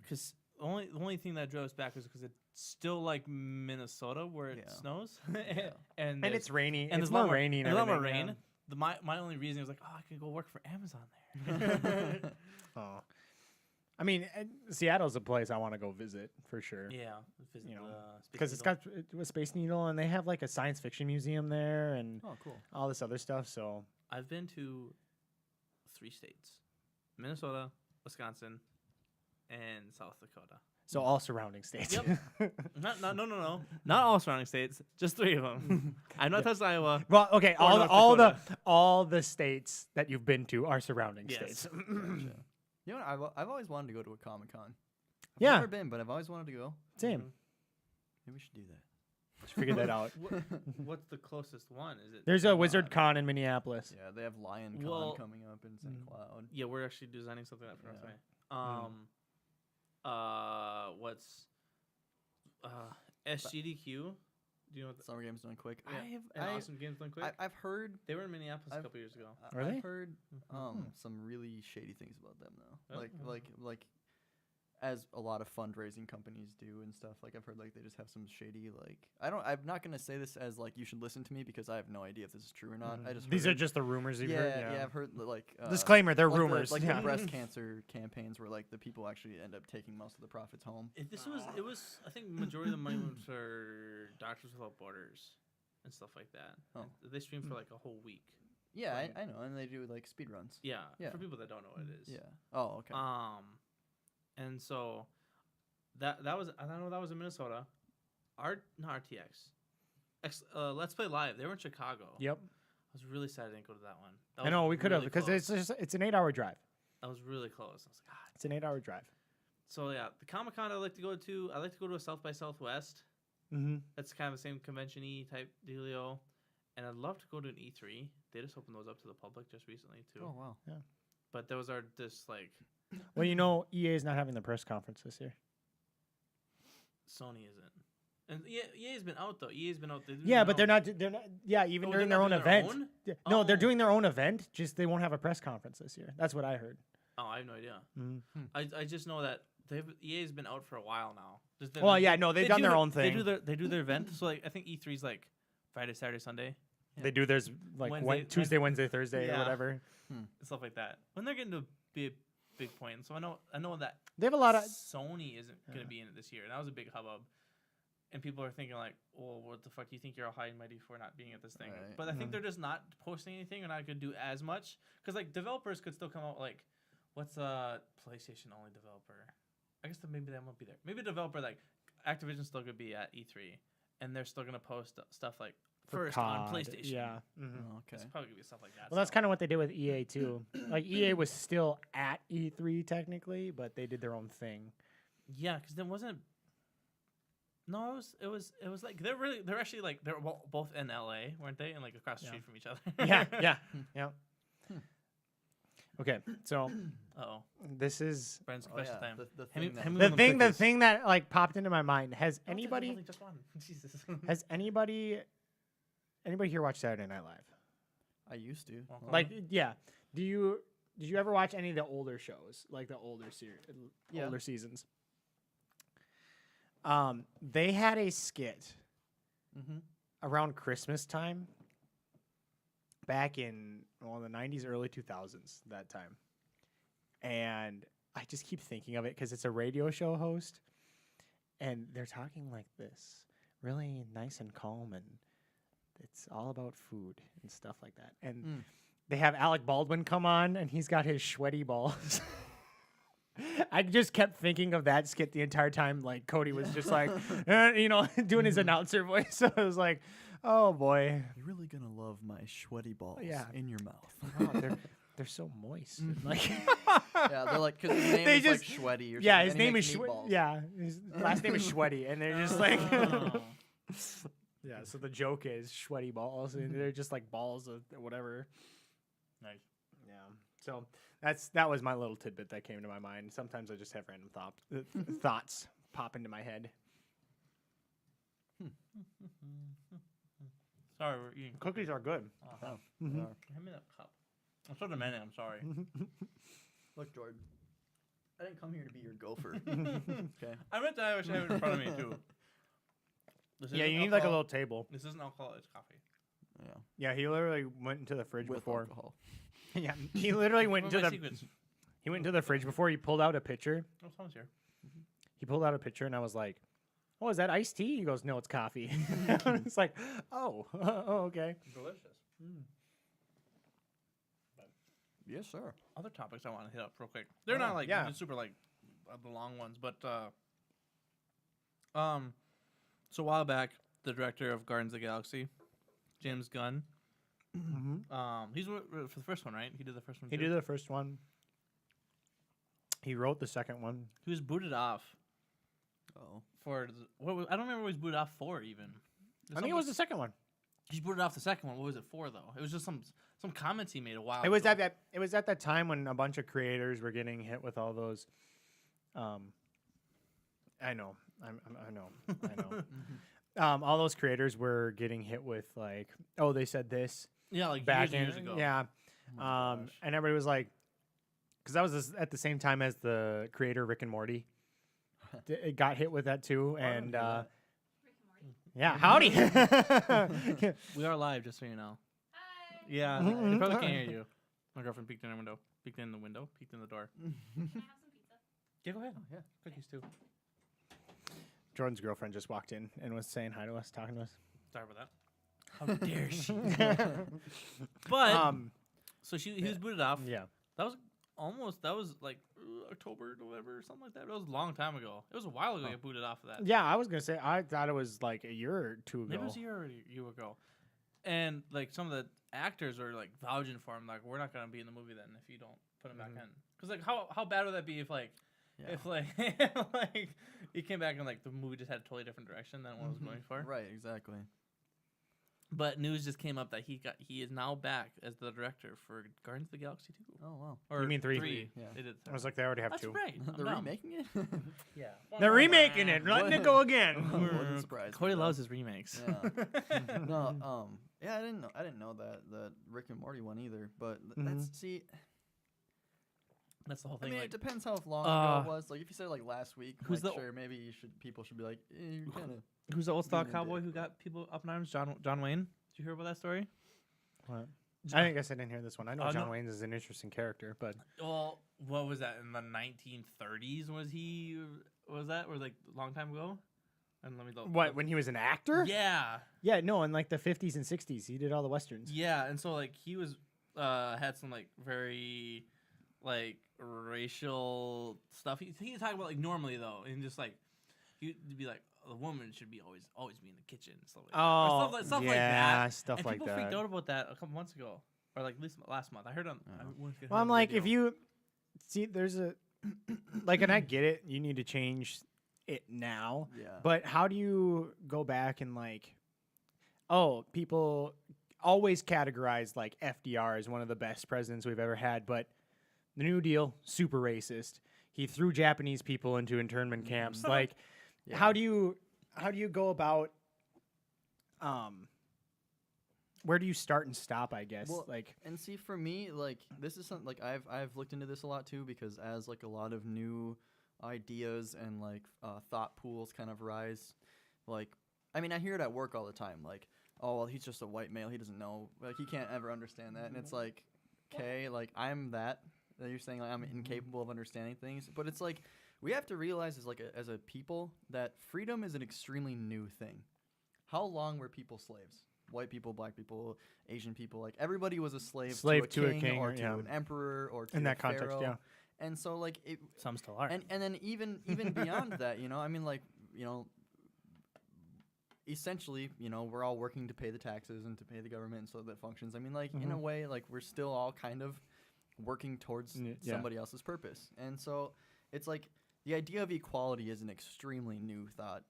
because the only thing that drove us back was because it's still like Minnesota where it snows, and it's rainy. And it's more rainy. And a lot more rain. My only reason was like, oh, I could go work for Amazon there. Oh. I mean, Seattle's a place I want to go visit for sure. Yeah, because it's got a Space Needle, and they have like a science fiction museum there, and all this other stuff. So I've been to 3 states: Minnesota, Wisconsin, and South Dakota. So all surrounding states. Yep. No. Not all surrounding states. Just 3 of them. I've not touched Iowa. Well, okay, Or North all the states that you've been to are surrounding Yes. states. Gotcha. You know what? I've always wanted to go to a Comic-Con. I've Yeah. never been, but I've always wanted to go. Same. Maybe we should do that. Let's figure that out. What's the closest one? Is it? There's a Wizard Con in Minneapolis. Yeah, they have Lion Con Well, coming up in St. Cloud. Yeah, we're actually designing something like that for Yeah. What's SGDQ? Do you know what? Summer Games Done Quick. And Awesome Games Done Quick. I've heard. They were in Minneapolis a couple years ago. Are they? I've heard some really shady things about them though. Oh. Like as a lot of fundraising companies do and stuff. Like I've heard like they just have some shady like I'm not gonna say this as like you should listen to me because I have no idea if this is true or not. I just These heard are just the rumors you've heard. yeah, I've heard like Disclaimer, they're like rumors. like yeah. the breast cancer campaigns where like the people actually end up taking most of the profits home. It was I think majority of the money went for Doctors Without Borders and stuff like that. Oh. And they stream for like a whole week. Yeah, Right. I know, and they do like speed runs. Yeah, Yeah. for people that don't know what it is. Yeah. Oh, okay. And so that was I don't know that was in Minnesota. Not RTX. Let's Play Live. They were in Chicago. Yep. I was really sad I didn't go to that one. That I know was we could have really because close. it's an 8-hour drive. That was really close. I was like, God. It's an 8-hour drive. So yeah, the Comic-Con I like to go to. I like to go to a South by Southwest. Mm-hmm. That's kind of the same convention-y type dealio. And I'd love to go to an E3. They just opened those up to the public just recently too. Oh wow. But those are just like Well, you know, EA is not having the press conference this year. Sony isn't. And EA's been out though. EA's been out. Yeah, but they're not. Yeah, even Oh, during they're their not own doing their event. own? Yeah. No, they're Oh. doing their own event. Just they won't have a press conference this year. That's what I heard. Oh, I have no idea. Mm-hmm. I just know that EA's been out for a while now. Well, yeah, no, they've done their own thing. They do their event. So like I think E3's like Friday, Saturday, Sunday. They do theirs like Tuesday, Wednesday, Thursday, or Yeah. whatever. Stuff like that. When they're getting to be a big point, and so I know that They have a lot of. Sony isn't going to be in it this year. And that was a big hubbub. And people are thinking like, well, what the fuck do you think you're all high and mighty for not being at this thing? Right. But I think they're just not posting anything or not going to do as much. Because like developers could still come out like, what's a PlayStation only developer? I guess maybe that won't be there. Maybe a developer like Activision's still going to be at E3. And they're still going to post stuff like first on COD, PlayStation. Yeah. Oh, okay. It's probably going to be stuff like that. Well, that's kind of what they did with EA too. Like EA was still at E3 technically, but they did their own thing. Yeah, because there wasn't. No, it was like they're actually like they're both in LA, weren't they? And like across the street from each other. Yeah. Okay, so Uh-oh. this is Brand's Oh, confession yeah. time. The Hand me- thing that- hand me the one of them thing. The cookies. thing that like popped into my mind. Has Don't take anybody? just one. Jesus. Has anybody here watch Saturday Night Live? I used to. Okay. Like, yeah. Did you ever watch any of the older shows, like the older Yeah. older seasons? They had a skit Mm-hmm. around Christmas time back in the 90s, early 2000s, that time. And I just keep thinking of it because it's a radio show host, and they're talking like this, really nice and calm, and it's all about food and stuff like that. And they have Alec Baldwin come on, and he's got his sweaty balls. I just kept thinking of that skit the entire time. Like Cody was just like, doing his announcer voice. So I was like, oh boy. You're really gonna love my sweaty balls in your mouth. Wow, they're so moist. And like, Yeah, they're like because his name They is just- like Sweaty or yeah, something. his and he name is makes meatballs. Yeah, his last name is Sweaty, and they're just like, Oh. yeah. So the joke is sweaty balls, and they're just like balls of whatever. Nice. Yeah. So that was my little tidbit that came to my mind. Sometimes I just have random thoughts pop into my head. Sorry, we're eating Cookies are good. Uh-huh. Mhm. Yeah. Hand me that cup. I'm so demanding. I'm sorry. Look, Jordan. I didn't come here to be your gopher. Okay. I meant to have it in front of me too. This Yeah, isn't you need like a alcohol. little table. This isn't alcohol. It's coffee. Yeah. Yeah, he literally went into the fridge With before. alcohol. Yeah, he literally went What into are my the secrets? he went into the fridge before. He pulled out a pitcher. Oh, someone's here. He pulled out a pitcher, and I was like, "Oh, is that iced tea?" He goes, "No, it's coffee." It's like, "Oh, okay." Delicious. Yes, sir. Other topics I want to hit up real quick. They're Oh, not like yeah. super like the long ones, but So a while back, the director of Guardians of the Galaxy, James Gunn. He's for the first one, right? He did the first one. He did the first one. He wrote the second one. He was booted off. Oh. I don't remember what he was booted off for even. I think it was the second one. He booted off the second one. What was it for though? It was just some comments he made a while. It was ago. It was at that time when a bunch of creators were getting hit with all those. I know. All those creators were getting hit with like, oh, they said this. Yeah, like back years ago. Yeah. And everybody was like, because that was at the same time as the creator Rick and Morty. It got hit with that too, and yeah, howdy. We are live, just so you know. Hi. Yeah, they probably can't hear you. My girlfriend peeked in the window. Peeked in the window. Peeked in the door. Can I have some pizza? Yeah, go ahead. Oh, yeah. Cookies too. Jordan's girlfriend just walked in and was saying hi to us, talking to us. Sorry about that. How dare she? But so he was booted off. Yeah. That was like October, November, something like that. That was a long time ago. It was a while ago. He got booted off of that. Yeah, I was gonna say I thought it was like a year or two ago. Maybe it was a year or a year ago. And like some of the actors are like vouching for him, like we're not gonna be in the movie then if you don't put him back in. Because like how bad would that be if like like he came back and like the movie just had a totally different direction than what it was going for. Right, exactly. But news just came up that he is now back as the director for Guardians of the Galaxy 2. Oh wow. Or You mean 3? 3. Yeah. They did. I was like, they already have That's 2. right. They're remaking it. Yeah. They're remaking it, letting it go again. Wouldn't surprise me, Cody though. loves his remakes. Yeah. No. Yeah, I didn't know that Rick and Morty one either. But That's the whole I thing. mean, like, it depends how long ago it was. Like, if you said like last week, who's like, the- sure, maybe people should be like, you're kind of. who's the old style Doing it cowboy big. who got people up in arms? John Wayne. Did you hear about that story? What? I guess I didn't hear this one. I know John no. Wayne is an interesting character, but Well, what was that in the 1930s? Was that like a long time ago? And let me look. what, when he was an actor? Yeah, Yeah, no, in like the 50s and 60s, he did all the westerns. yeah, and so like he was had some like very like racial stuff. He talked about like normally though, and just like he'd be like, the woman should be always be in the kitchen and stuff like that. Or Oh, stuff like yeah, that. stuff And like people that. freaked out about that a couple months ago, or like at least last month. I heard on. Well, I'm like, if you see, there's a like, and I get it, you need to change it now. Yeah. But how do you go back and like, oh, people always categorize like FDR as one of the best presidents we've ever had, but the New Deal, super racist. He threw Japanese people into internment camps. Like, Yeah. how do you go about where do you start and stop, I guess? Well, like, And see, for me, like this is something like I've looked into this a lot too, because as like a lot of new ideas and like thought pools kind of rise, like I mean I hear it at work all the time, like, oh well, he's just a white male, he doesn't know, like he can't ever understand that, and it's like, okay, like I'm that you're saying like I'm incapable of understanding things, but it's like we have to realize as a people that freedom is an extremely new thing. How long were people slaves? White people, black people, Asian people, like everybody was a slave to a king or to an emperor or to in a that context, pharaoh. yeah. And so like some still are. and then even beyond that, you know, I mean, like, you know, essentially, you know, we're all working to pay the taxes and to pay the government, and so that functions. I mean, like in a way, like we're still all kind of working towards somebody else's purpose, and so it's like the idea of equality is an extremely new thought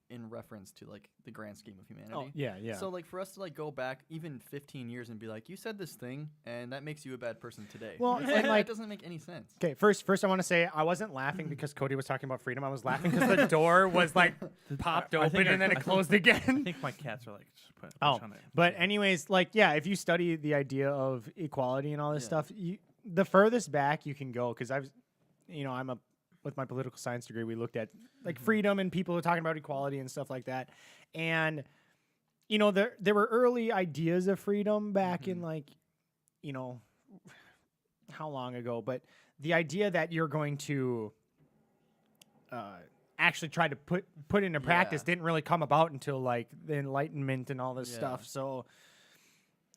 in reference to like the grand scheme of humanity. Oh, yeah, yeah. So like for us to like go back even 15 years and be like, you said this thing and that makes you a bad person today. Well, It's and, like- that doesn't make any sense. Okay, first I want to say I wasn't laughing because Cody was talking about freedom. I was laughing because the door was like popped I open think and then it closed I again. think my cats are like just put Oh, on it. but anyways, like, yeah, if you study the idea of equality and all this Yeah. stuff, the furthest back you can go, because with my political science degree, we looked at like freedom and people talking about equality and stuff like that. And, you know, there were early ideas of freedom back in like, you know, how long ago, but the idea that you're going to actually try to put into practice Yeah. didn't really come about until like the Enlightenment and all this Yeah. stuff. So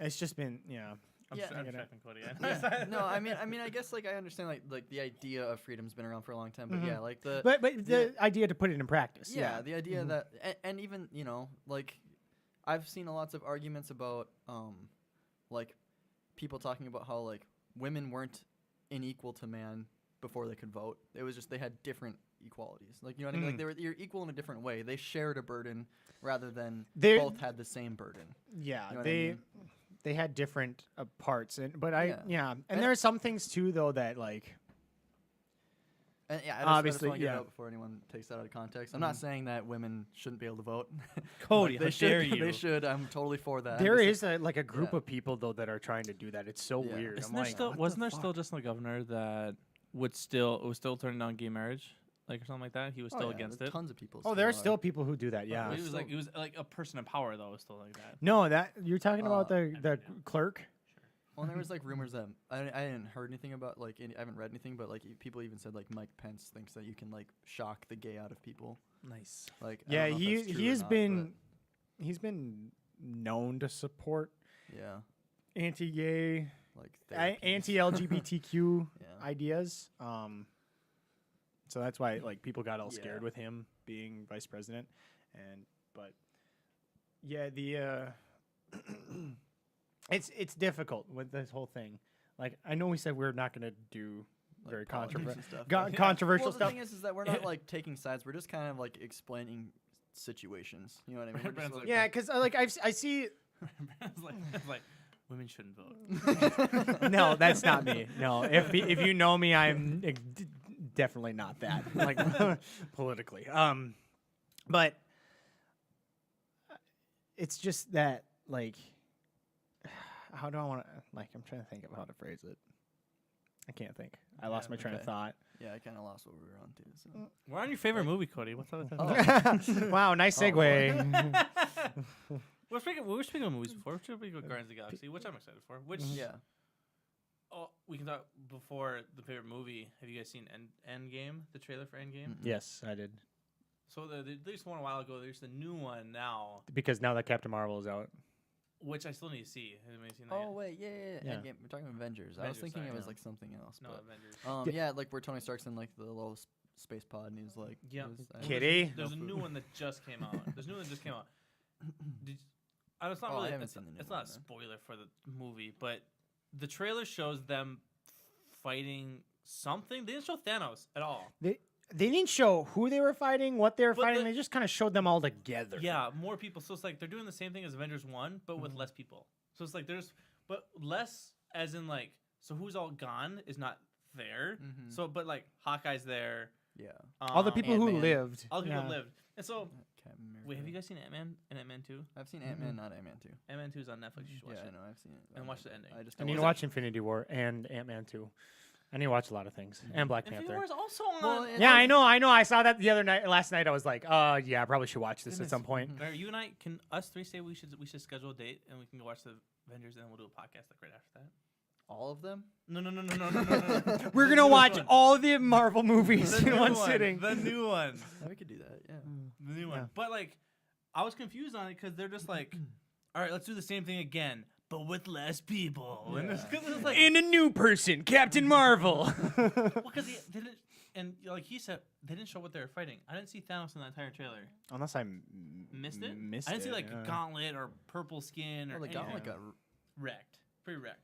it's just been, I'm Yeah. distracting Cody. Yeah. No, I mean, I guess like I understand like the idea of freedom's been around for a long time, but yeah, like but the idea to put it in practice. Yeah, the idea that and even like I've seen lots of arguments about like people talking about how like women weren't unequal to man before they could vote. It was just they had different equalities. Like, you know what I mean? Like you're equal in a different way. They shared a burden rather than both had the same burden. Yeah, you know they had different parts, and and And there are some things too though that like. And yeah, Obviously, I just want to get it out before anyone takes that out of context. I'm not saying that women shouldn't be able to vote. Cody, they how should. dare you? They should. I'm totally for that. There is a group of people though that are trying to do that. It's so weird. Isn't there still wasn't there still just a governor that was still turning down gay marriage, like or something like that? He was still against it. Tons of people. Oh, there are still people who do that. Yeah. It was like a person in power though. Was still like that. No, that you're talking about the clerk. Well, and there was like rumors that I hadn't heard anything about I haven't read anything, but like people even said like Mike Pence thinks that you can like shock the gay out of people. Nice. Like Yeah, he's been known to support anti-gay, like anti-LGBTQ ideas. So that's why like people got all scared with him being vice president, but the It's difficult with this whole thing. Like I know we said we're not going to do very controversial stuff. The thing is that we're not like taking sides. We're just kind of like explaining situations. You know what I mean? We're just, yeah, because like I see. it's like women shouldn't vote. No, that's not me. No, if you know me, I'm definitely not that. Like politically. But it's just that like. How do I want to, like, I'm trying to think of how to phrase it. I can't think. I lost my train of thought. Yeah, I kind of lost what we were on, too. So. We're on your favorite movie, Cody. What's up? Wow, nice segue. We're speaking of movies before. Should we go Guardians of the Galaxy, which I'm excited for. Which, oh, we can talk before the favorite movie. Have you guys seen Endgame, the trailer for Endgame? Yes, I did. So there's one a while ago. There's the new one now. Because now that Captain Marvel is out. Which I still need to see. Have you seen that Oh, wait, yeah. Endgame. We're talking Avengers. I was thinking it was like something else. No, but, Avengers. yeah, like where Tony Stark's in like the little space pod and he's like, Kitty. There's a new one that just came out. It's not really. I haven't seen the new It's one, not a spoiler for the movie, but the trailer shows them fighting something. They didn't show Thanos at all. They didn't show who they were fighting, what they were fighting. They just kind of showed them all together. Yeah, more people. So it's like they're doing the same thing as Avengers 1, but with less people. So it's like but less as in like, so who's all gone is not there. So, but like Hawkeye's there. Yeah. All the people who lived. All the people who lived. And so, wait, have you guys seen Ant-Man and Ant-Man 2? I've seen Ant-Man, not Ant-Man 2. Ant-Man 2 is on Netflix. You should watch it. Yeah, I know, I've seen it. And watch the ending. I need to watch Infinity War and Ant-Man 2. I need to watch a lot of things. And Black Infinity Panther. War is also on. Yeah, I know. I saw that last night. I was like, yeah, I probably should watch this at some point. You and I, can us three say we should schedule a date and we can go watch the Avengers and then we'll do a podcast like right after that? All of them? No. We're going to watch all the Marvel movies in one sitting. The new one. Yeah, we could do that, yeah. The new one. But like, I was confused on it because they're just like, all right, let's do the same thing again, but with less people. Yeah. And it's like, and a new person, Captain Marvel. Well, because they didn't, and like he said, they didn't show what they were fighting. I didn't see Thanos in the entire trailer. Unless I missed it. I didn't see like a Gauntlet or purple skin or the Gauntlet got wrecked. Pretty wrecked.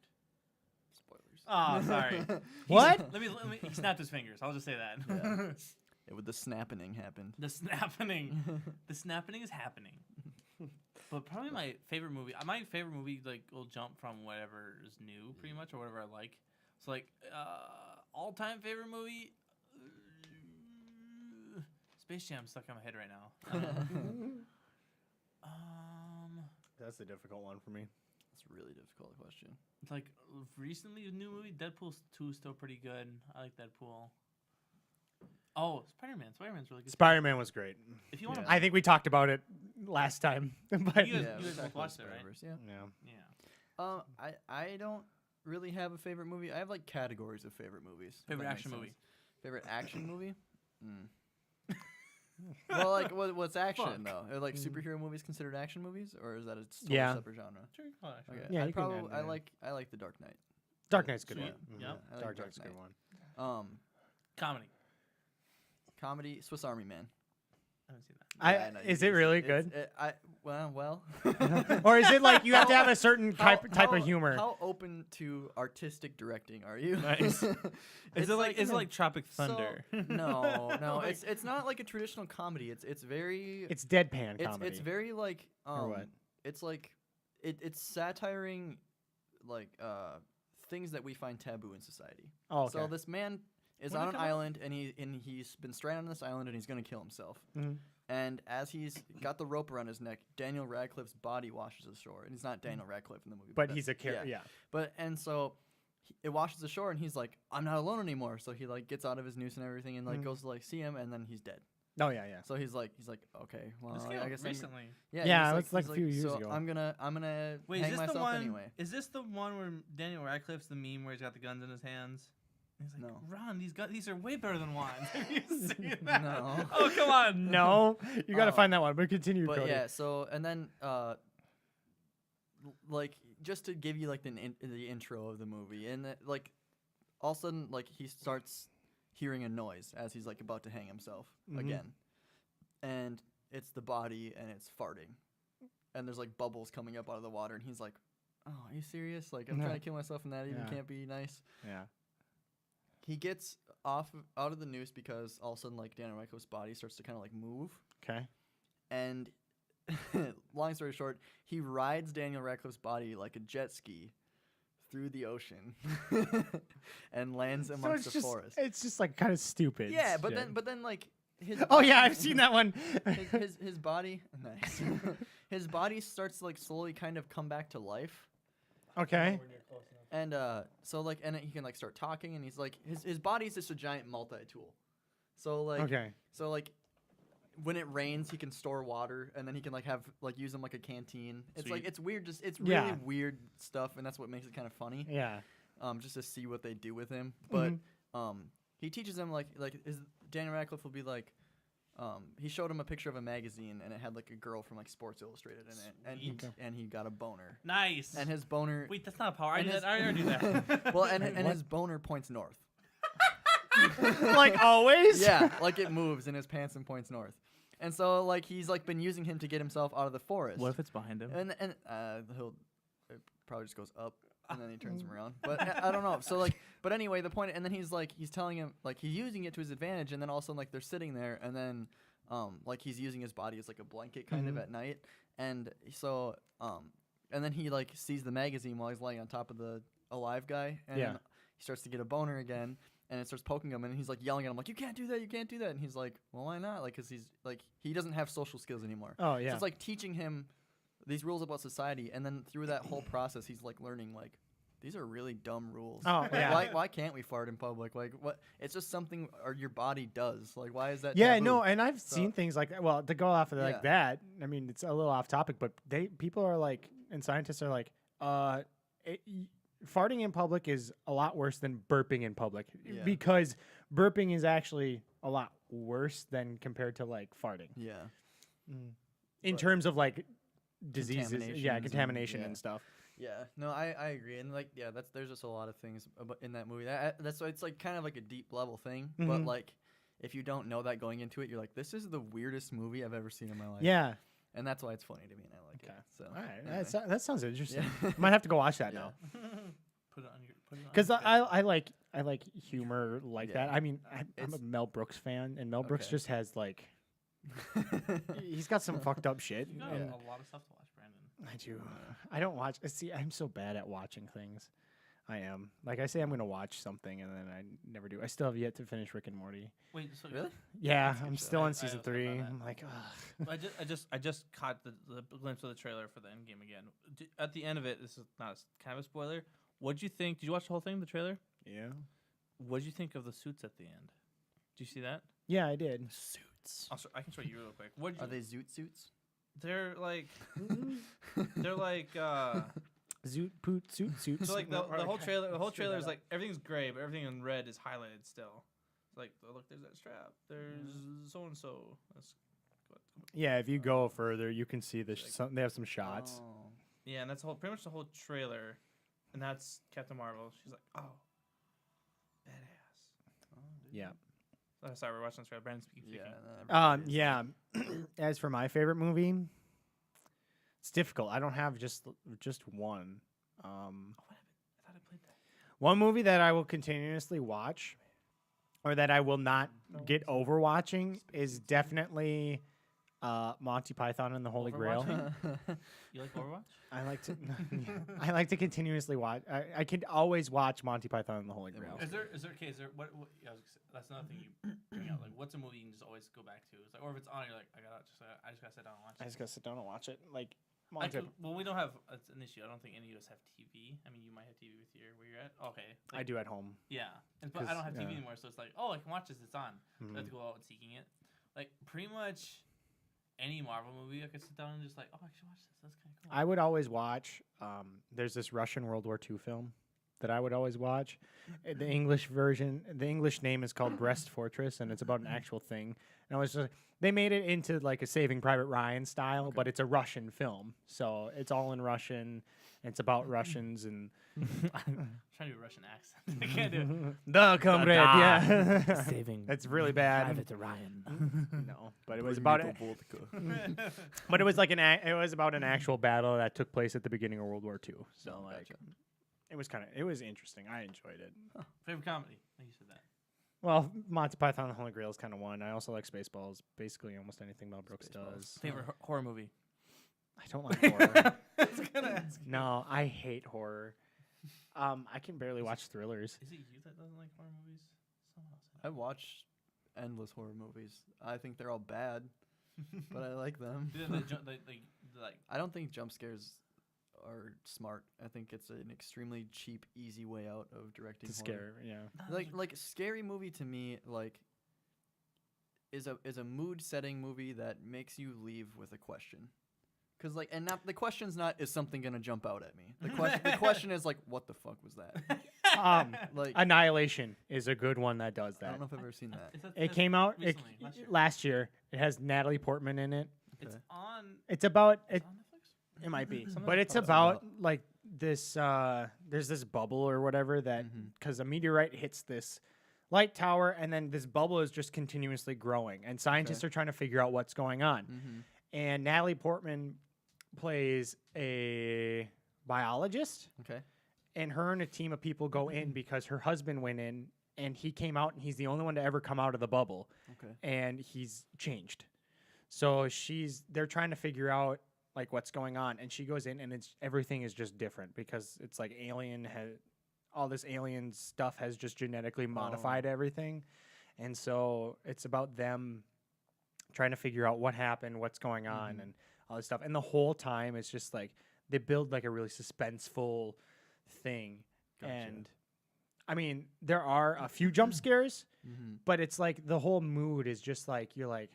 spoilers. Oh, sorry. What? Let me. He snapped his fingers. I'll just say that. Yeah. With the snapping happened. The snapping is happening. But probably my favorite movie. My favorite movie like will jump from whatever is new, pretty much, or whatever I like. So like, all-time favorite movie. Space Jam's stuck in my head right now. That's a difficult one for me. That's a really difficult question. Like recently, a new movie, Deadpool 2 is still pretty good. I like Deadpool. Oh, Spider-Man. Spider-Man's really good. Spider-Man was great. If you want to, I think we talked about it last time. But you guys both watched it, right? Yeah. I don't really have a favorite movie. I have like categories of favorite movies. Favorite action movie. Favorite action movie? Well, like what's action Fuck. though? Are like superhero movies considered action movies, or is that a totally Yeah. separate genre? Sure, you can call it action. Okay. Yeah, I you can probably add that in. I like The Dark Knight. Dark Knight's a good Sweet. one. Yep. I like Dark Dark Knight's a good Knight. one. Comedy. Comedy, Swiss Army Man. I haven't seen that. Yeah, I know, Is you- it really it's- good? Well. Or is it like you have to have a certain type How- of humor? How open to artistic directing are you? Nice. Is it like Tropic Thunder? So, no, Like- it's not like a traditional comedy. It's very It's deadpan comedy. it's very like Or what? It's like it's satiring like things that we find taboo in society. Oh, okay. So this man is When on did an it come out? island and he's been stranded on this island and he's gonna kill himself. Mhm. And as he's got the rope around his neck, Daniel Radcliffe's body washes ashore, and he's not Daniel Radcliffe in the movie. But he's a character. Yeah. But and so it washes ashore, and he's like, "I'm not alone anymore." So he like gets out of his noose and everything, and like Mhm. goes to like see him, and then he's dead. Oh yeah, yeah. So he's like, okay, well, This I came out guess I'm- recently. Yeah, he's it's like he's a few years so ago. I'm gonna Wait, hang is this the myself one? anyway. Is this the one where Daniel Radcliffe's the meme where he's got the guns in his hands? And he's like, No. Ron, these are way better than wands. Have you seen that? No. Oh, come on. No, you got to Oh. find that one. But continue, But Cody. yeah, so and then like just to give you like the intro of the movie, and like all of a sudden like he starts hearing a noise as he's like about to hang himself Mhm. again, and it's the body and it's farting, and there's like bubbles coming up out of the water, and he's like, "Oh, are you serious? Like I'm No. trying to kill myself, and that even Yeah. can't be nice." Yeah. He gets out of the noose because all of a sudden like Daniel Radcliffe's body starts to kind of like move. Okay. And long story short, he rides Daniel Radcliffe's body like a jet ski through the ocean and lands So amongst it's the just forest. it's just like kind of stupid. Yeah, but shit. then like his Oh yeah, I've seen that one. his body nice. His body starts to like slowly kind of come back to life. Okay. And so like and he can like start talking, and he's like his body's just a giant multi-tool. So like Okay. So like when it rains, he can store water, and then he can like have like use them like a canteen. It's like Sweet. it's weird, just it's Yeah. really weird stuff, and that's what makes it kind of funny. Yeah. Just to see what they do with him. But Mhm. he teaches them like his Daniel Radcliffe will be like. He showed him a picture of a magazine, and it had like a girl from like Sports Illustrated in it, Sweet. and he got a boner. Nice. And his boner, Wait, that's not a power. I and do his- that. I already do that. well, and Wait, what? his boner points north. Like always. Yeah, like it moves in his pants and points north. And so like he's like been using him to get himself out of the forest. What if it's behind him? And he'll it probably just goes up and then he turns him around. But I don't know. So like, but anyway, the point. And then he's telling him like he's using it to his advantage. And then all of a sudden like they're sitting there, and then like he's using his body as like a blanket kind of Mhm. at night. And so and then he like sees the magazine while he's laying on top of the alive guy, and Yeah. then he starts to get a boner again. And it starts poking him, and he's like yelling at him, like, "You can't do that! You can't do that!" And he's like, "Well, why not?" Like, cause he's like he doesn't have social skills anymore. Oh So yeah. it's like teaching him these rules about society, and then through that whole process, he's like learning like these are really dumb rules. Oh, Like, yeah. Why can't we fart in public? Like what? It's just something your body does. Like why is that? Yeah, taboo? no, and I've So- seen things like that. Well, to go off of Yeah. like that, I mean, it's a little off topic, but people are like, and scientists are like, farting in public is a lot worse than burping in public Yeah. because burping is actually a lot worse than compared to like farting Yeah. in But- terms of like diseases, yeah, Contaminations and- contamination yeah. and stuff. Yeah, no, I agree, and like, yeah, there's just a lot of things in that movie. That's why it's like kind of like a deep level thing, but Mhm. like if you don't know that going into it, you're like, this is the weirdest movie I've ever seen in my life. Yeah. and that's why it's funny to me, and I like Okay. it. So, All right. anyway. That sounds interesting. Yeah. Might have to go watch that Yeah. now. Put it on your. Put it on Because your I like humor like Yeah. that. I mean, I'm It's- a Mel Brooks fan, and Mel Brooks Okay. just has like he's got some fucked up shit. You got and a lot of stuff to watch, Brandon. I do. I don't watch. See, I'm so bad at watching things. I am. Like I say, I'm gonna watch something, and then I never do. I still have yet to finish Rick and Morty. Wait, so Really? Yeah, That's a good I'm show. still I on season also found 3. that. I'm like, ugh. I just caught the glimpse of the trailer for the end game again. At the end of it, this is not kind of a spoiler. What'd you think? Did you watch the whole thing, the trailer? Yeah. What'd you think of the suits at the end? Did you see that? Yeah, I did. Suits. I can show you real quick. What Are they zoot suits? They're like they're like Zoot poot suit suits. so like the whole trailer. The whole trailer is like everything's gray, but everything in red is highlighted still. It's like, oh, look, there's that strap. There's so and so. Yeah, if you go further, you can see they have some shots. Oh. Yeah, and that's pretty much the whole trailer, and that's Captain Marvel. She's like, oh, badass. Oh, dude. Yeah. Oh, sorry, we're watching this trailer. Brandon's speaking. Yeah. As for my favorite movie, it's difficult. I don't have just one. Oh, what happened? I thought I played that. One movie that I will continuously watch, or that I will not get over watching, is definitely Monty Python and the Holy Grail. You like Overwatch? I like to continuously watch. I can always watch Monty Python and the Holy Grail. Is there what yeah, that's another thing you bring out. Like, what's a movie you can just always go back to? It's like, or if it's on, you're like, I just gotta sit down and watch it. I just gotta sit down and watch it. Like, well, we don't have it's an issue. I don't think any of us have TV. I mean, you might have TV with where you're at. Okay, I do at home. Yeah, but I don't have TV anymore, so it's like, oh, I can watch this. It's on. I have to go out and seeking it. Like, pretty much any Marvel movie, I could sit down and just like, oh, I should watch this. That's kind of cool. I would always watch. There's this Russian World War II film that I would always watch. The English version, the English name is called Brest Fortress, and it's about an actual thing. And I was just, they made it into like a Saving Private Ryan style, but it's a Russian film, so it's all in Russian. It's about Russians and I'm trying to do a Russian accent. I can't do it. The comrade, yeah. Saving. That's really bad. Private Ryan. No, but it was about it. But it was like it was about an actual battle that took place at the beginning of World War II. So Gotcha. it was interesting. I enjoyed it. Huh. Favorite comedy? I think you said that. Well, Monty Python and the Holy Grail is kind of one. I also like Spaceballs. Basically, almost anything Mel Brooks does. Favorite horror movie? I don't like horror. I was gonna ask you. No, I hate horror. I can barely watch thrillers. Is it you that doesn't like horror movies? Someone else. I watch endless horror movies. I think they're all bad, but I like them. I don't think jump scares are smart. I think it's an extremely cheap, easy way out of directing To horror. scare, yeah. Like a scary movie to me, like is a mood setting movie that makes you leave with a question. Cause like, and not the question's not, is something gonna jump out at me? The question is like, what the fuck was that? Like Annihilation is a good one that does that. I don't know if I've ever seen that. It came out recently, last year. It has Natalie Portman in it. It's on. It's about It's it. on Netflix. It might be, Something but it's like about like this. There's this bubble or whatever that because a meteorite hits this light tower, and then this bubble is just continuously growing, and scientists are trying to figure out what's going on. And Natalie Portman plays a biologist. Okay. And her and a team of people go in because her husband went in and he came out and he's the only one to ever come out of the bubble. Okay. And he's changed. So they're trying to figure out like what's going on, and she goes in and everything is just different because it's like all this alien stuff has just genetically modified everything. And so it's about them trying to figure out what happened, what's going on, and all this stuff. And the whole time it's just like they build like a really suspenseful thing. Gotcha. And I mean, there are a few jump scares, but it's like the whole mood is just like you're like,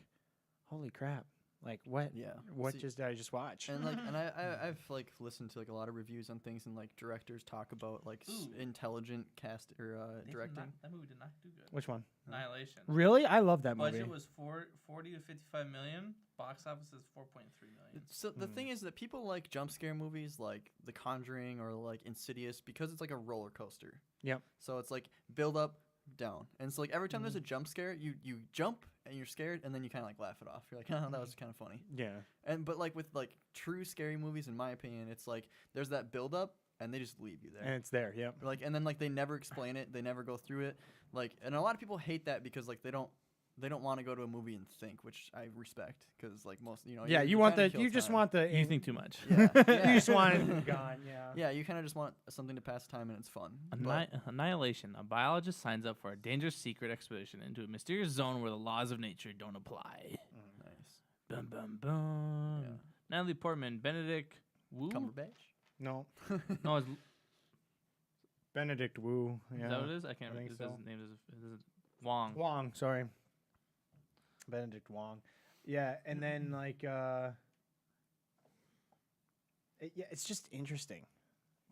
holy crap. Like what? Yeah. What See, did I just watch? And like, and I've like listened to like a lot of reviews on things, and like directors talk about like intelligent cast or directing. That movie did not do good. Which one? Annihilation. Really? I love that movie. Budget was 40 to 55 million. Box office is 4.3 million. So the thing is that people like jump scare movies like The Conjuring or like Insidious because it's like a roller coaster. Yep. So it's like build up, down, and so like every time there's a jump scare, you jump and you're scared, and then you kind of like laugh it off. You're like, oh, that was kind of funny. Yeah. But like with like true scary movies, in my opinion, it's like there's that build up, and they just leave you there. And it's there. Yep. Like, and then like they never explain it, they never go through it. Like, and a lot of people hate that because like they don't want to go to a movie and think, which I respect because like most, yeah, you just want the you think too much. Yeah, you just want it gone. Yeah. Yeah, you kind of just want something to pass time and it's fun. Annihilation. A biologist signs up for a dangerous secret expedition into a mysterious zone where the laws of nature don't apply. Nice. Bum bum bum. Yeah. Natalie Portman, Benedict Wu. Cumberbatch? No. No, it's Benedict Wu. Yeah. Is that what it is? I can't remember. His name is Wong. Wong, sorry. Benedict Wong. Yeah, and then like it's just interesting.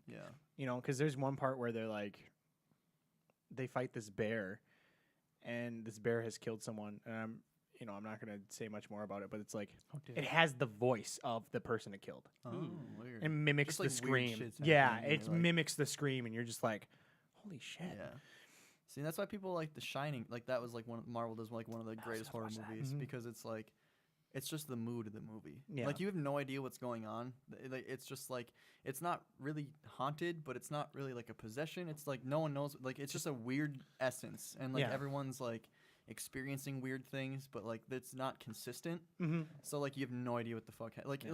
Yeah. Because there's one part where they're like they fight this bear and this bear has killed someone, and I'm not gonna say much more about it, but it's like it has the voice of the person it killed. Oh, weird. It mimics Just, like, the weird scream. shit's Yeah, happening, and it you're like- mimics the scream, and you're just like, holy shit. Yeah. See, that's why people like The Shining. Like that was like Marvel does like one of the greatest horror movies because it's like, it's just the mood of the movie. Yeah. Like you have no idea what's going on. Like it's just like it's not really haunted, but it's not really like a possession. It's like no one knows. Like it's just a weird essence, and like Yeah. everyone's like experiencing weird things, but like it's not consistent. Mm-hmm. So like you have no idea what the fuck. Like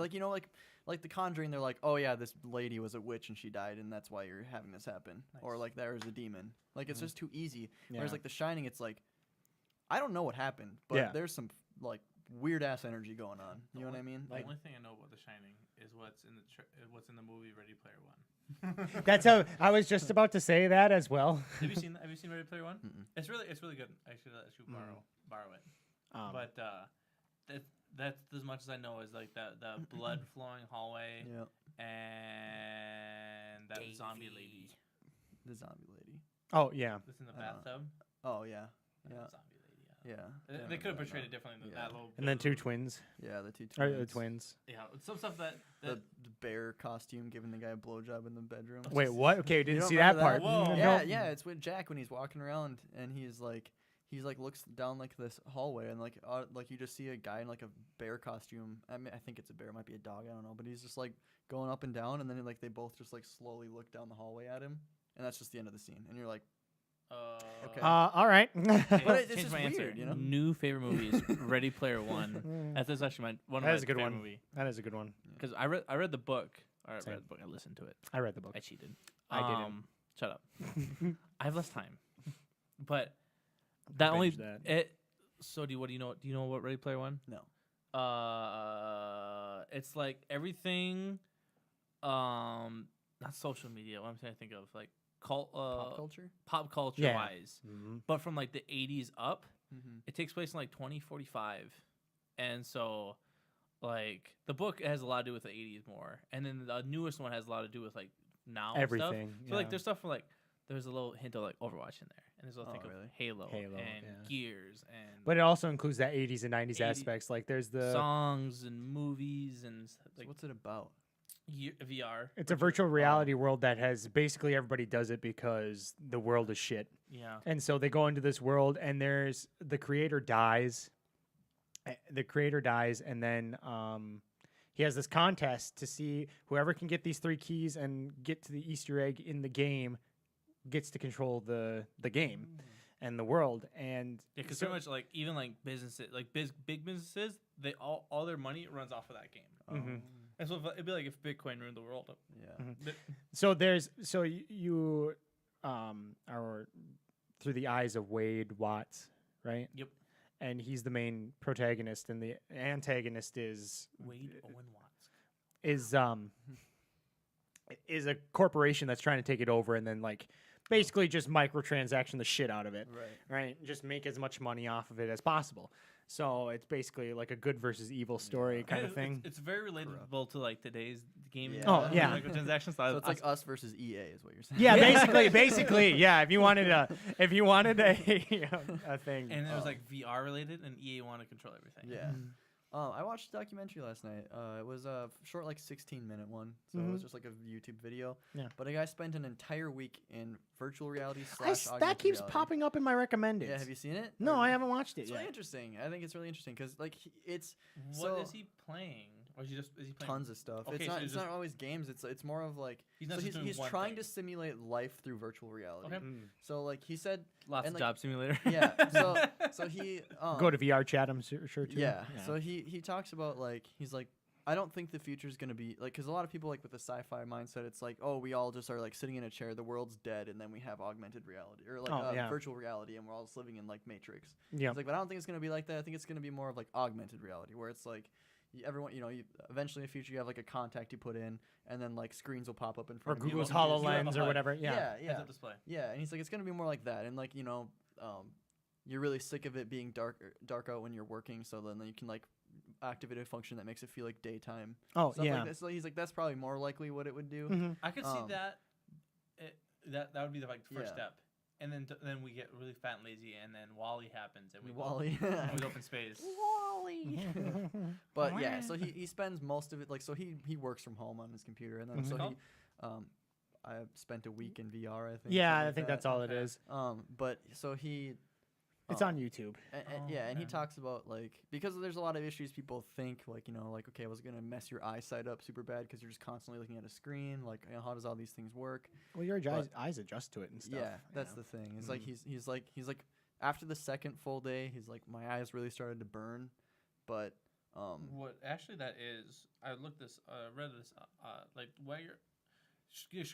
like The Conjuring. They're like, oh yeah, this lady was a witch and she died, and that's why you're having this happen. Nice. Or like there's a demon. Like it's just too easy. Yeah. Whereas like The Shining, it's like I don't know what happened, but there's some like weird ass energy going on. You know what I mean? The Like only thing I know about The Shining is what's in the movie Ready Player One. That's how I was just about to say that as well. Have you seen Ready Player One? Mm-mm. It's really good. I should let you borrow it. But that's as much as I know is like the blood flowing hallway yeah, and that zombie lady the zombie lady. Oh yeah. that's in the I don't know. bathtub. Oh yeah, That yeah, zombie lady. yeah. They could have portrayed it differently than Yeah. that little. And then two twins. Yeah, the two Or twins. the twins. Yeah, some stuff that The bear costume giving the guy a blowjob in the bedroom. Wait, what? Okay, You didn't don't see that remember part. Whoa. Yeah, No. yeah. It's with Jack when he's walking around and he's like looks down like this hallway and like you just see a guy in like a bear costume. I mean, I think it's a bear, it might be a dog, I don't know. But he's just like going up and down, and then like they both just like slowly look down the hallway at him, and that's just the end of the scene. And you're like, okay. All right. But it's change just my answer. weird, you know? New favorite movie is Ready Player One. That's actually one of That my is a good favorite one. movie That is a good one. because I read the book. Or I Same. read the book. I listened to it. I read the book. I cheated. I didn't. Shut up. I have less time. But that only Binge that. it. So what do you know? Do you know what Ready Player One? No. It's like everything. Not social media. What I'm trying to think of, like Pop culture? pop culture Yeah. wise, Mhm. but from like the 80s up. Mm-hmm. It takes place in like 2045, and so like the book has a lot to do with the 80s more, and then the newest one has a lot to do with like now Everything. stuff. So like there's stuff from like there's a little hint of like Overwatch in there, and there's a little thing really? of Halo Halo, and yeah. Gears and But it also includes that 80s and 90s 80s aspects. Like there's the songs and movies and So like what's it about? VR. it's a virtual reality world that has basically everybody does it because the world is shit. Yeah. And so they go into this world and there's the creator dies. The creator dies and then he has this contest to see whoever can get these 3 keys and get to the Easter egg in the game gets to control the game and the world. And Yeah, because so- pretty much like even like businesses, like big businesses, they all their money runs off of that game. Mhm. And so it'd be like if Bitcoin ruined the world. Yeah. But- So you are through the eyes of Wade Watts, right? Yep. And he's the main protagonist, and the antagonist is Wade Owen Watts. is a corporation that's trying to take it over, and then like basically just microtransaction the shit out of it, Right. right? Just make as much money off of it as possible. So it's basically like a good versus evil story kind And of thing. It's very relatable to like today's gaming. Yeah. Oh, yeah. Microtransactions. So it's like us versus EA is what you're saying. Yeah, basically, yeah. If you wanted a a thing, and it was like VR related, and EA want to control everything. Yeah. I watched a documentary last night. It was a short, like 16-minute one, so it was just like a YouTube video. Yeah. But a guy spent an entire week in virtual reality / that augmented keeps reality. popping up in my recommended. Yeah, have you seen it? No, Or- I haven't watched it It's yet. really interesting. I think it's really interesting because like it's What is so he playing? Or is he playing tons of stuff. Okay, it's so not. he's It's just- not always games. It's more of like. He's not so just doing he's one trying thing. to simulate life through virtual reality. Okay. So like he said. Lots and, of like, Job Simulator. Yeah. So he Go to VR chat. I'm sure too. Yeah. So he talks about like he's like I don't think the future is gonna be like because a lot of people like with the sci-fi mindset it's like oh we all just are like sitting in a chair the world's dead and then we have augmented reality or like virtual reality and we're all just living in like Matrix. Yeah. It's like but I don't think it's gonna be like that. I think it's gonna be more of like augmented reality where it's like everyone you eventually in the future you have like a contact you put in and then like screens will pop up in Or front of you. Google's and you just- HoloLens or HUD. whatever. Yeah. Yeah. Heads-up display. Yeah, and he's like, it's gonna be more like that, and like you're really sick of it being dark out when you're working, so then you can like activate a function that makes it feel like daytime. Oh Stuff yeah. like that. So he's like, that's probably more likely what it would do. Mhm. I could see Um, that. That would be the like first yeah. step. and then we get really fat and lazy, and then Wally happens, and we Wally. go, and we go up in space. Wally. But yeah, so he spends most of it like so he works from home on his computer, and then so he I spent a week in VR. I think. Yeah, I think that's all it is. But so he. It's on YouTube. And he talks about like because there's a lot of issues people think like like okay, I was gonna mess your eyesight up super bad because you're just constantly looking at a screen. Like how does all these things work? Well, your eyes adjust to it and stuff. Yeah, that's the thing. It's like he's like after the second full day, he's like my eyes really started to burn, but what actually that is, I read this like where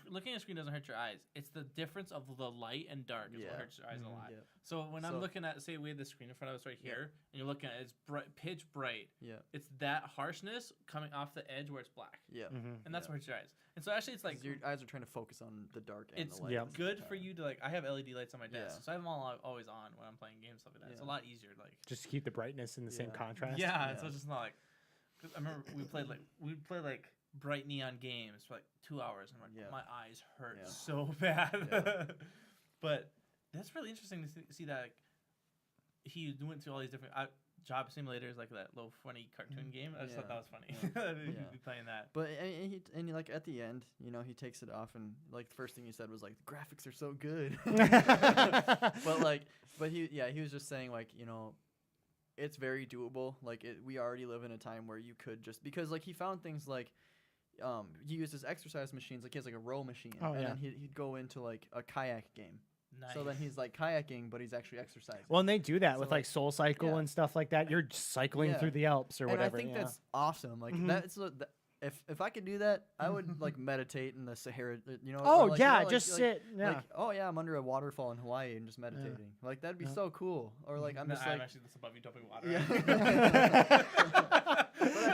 looking at a screen doesn't hurt your eyes. It's the difference of the light and dark is what hurts your eyes a lot. Yeah. So when I'm looking at, say we have the screen in front of us right here, and you're looking at it, it's pitch bright. Yeah. It's that harshness coming off the edge where it's black. Yeah. And that's what hurts your eyes. And so actually it's like your eyes are trying to focus on the dark and the light. It's good for you to like. I have LED lights on my desk, so I have them all always on when I'm playing games stuff like that. It's a lot easier to like just to keep the brightness in the same contrast. Yeah, so it's just not like. Cause I remember we played like bright neon games for like 2 hours, and I'm like, my eyes hurt so bad. But that's really interesting to see that like, he went through all these different job simulators, like that little funny cartoon game. I just thought that was funny. He'd be playing that. But and like at the end, he takes it off, and like the first thing he said was like, the graphics are so good. but he was just saying like it's very doable. Like we already live in a time where you could just because like he found things like he used his exercise machines, like he has like a row machine, then he'd go into like a kayak game. Nice. So then he's like kayaking, but he's actually exercising. Well, and they do that with like Soul Cycle and stuff like that. You're just cycling through the Alps or whatever. I think that's awesome. Like that's if I could do that, I would like meditate in the Sahara. Just sit. Yeah. Like, I'm under a waterfall in Hawaii and just meditating. Yeah. Like that'd be so cool. Or like I'm actually just above you dumping water. Yeah.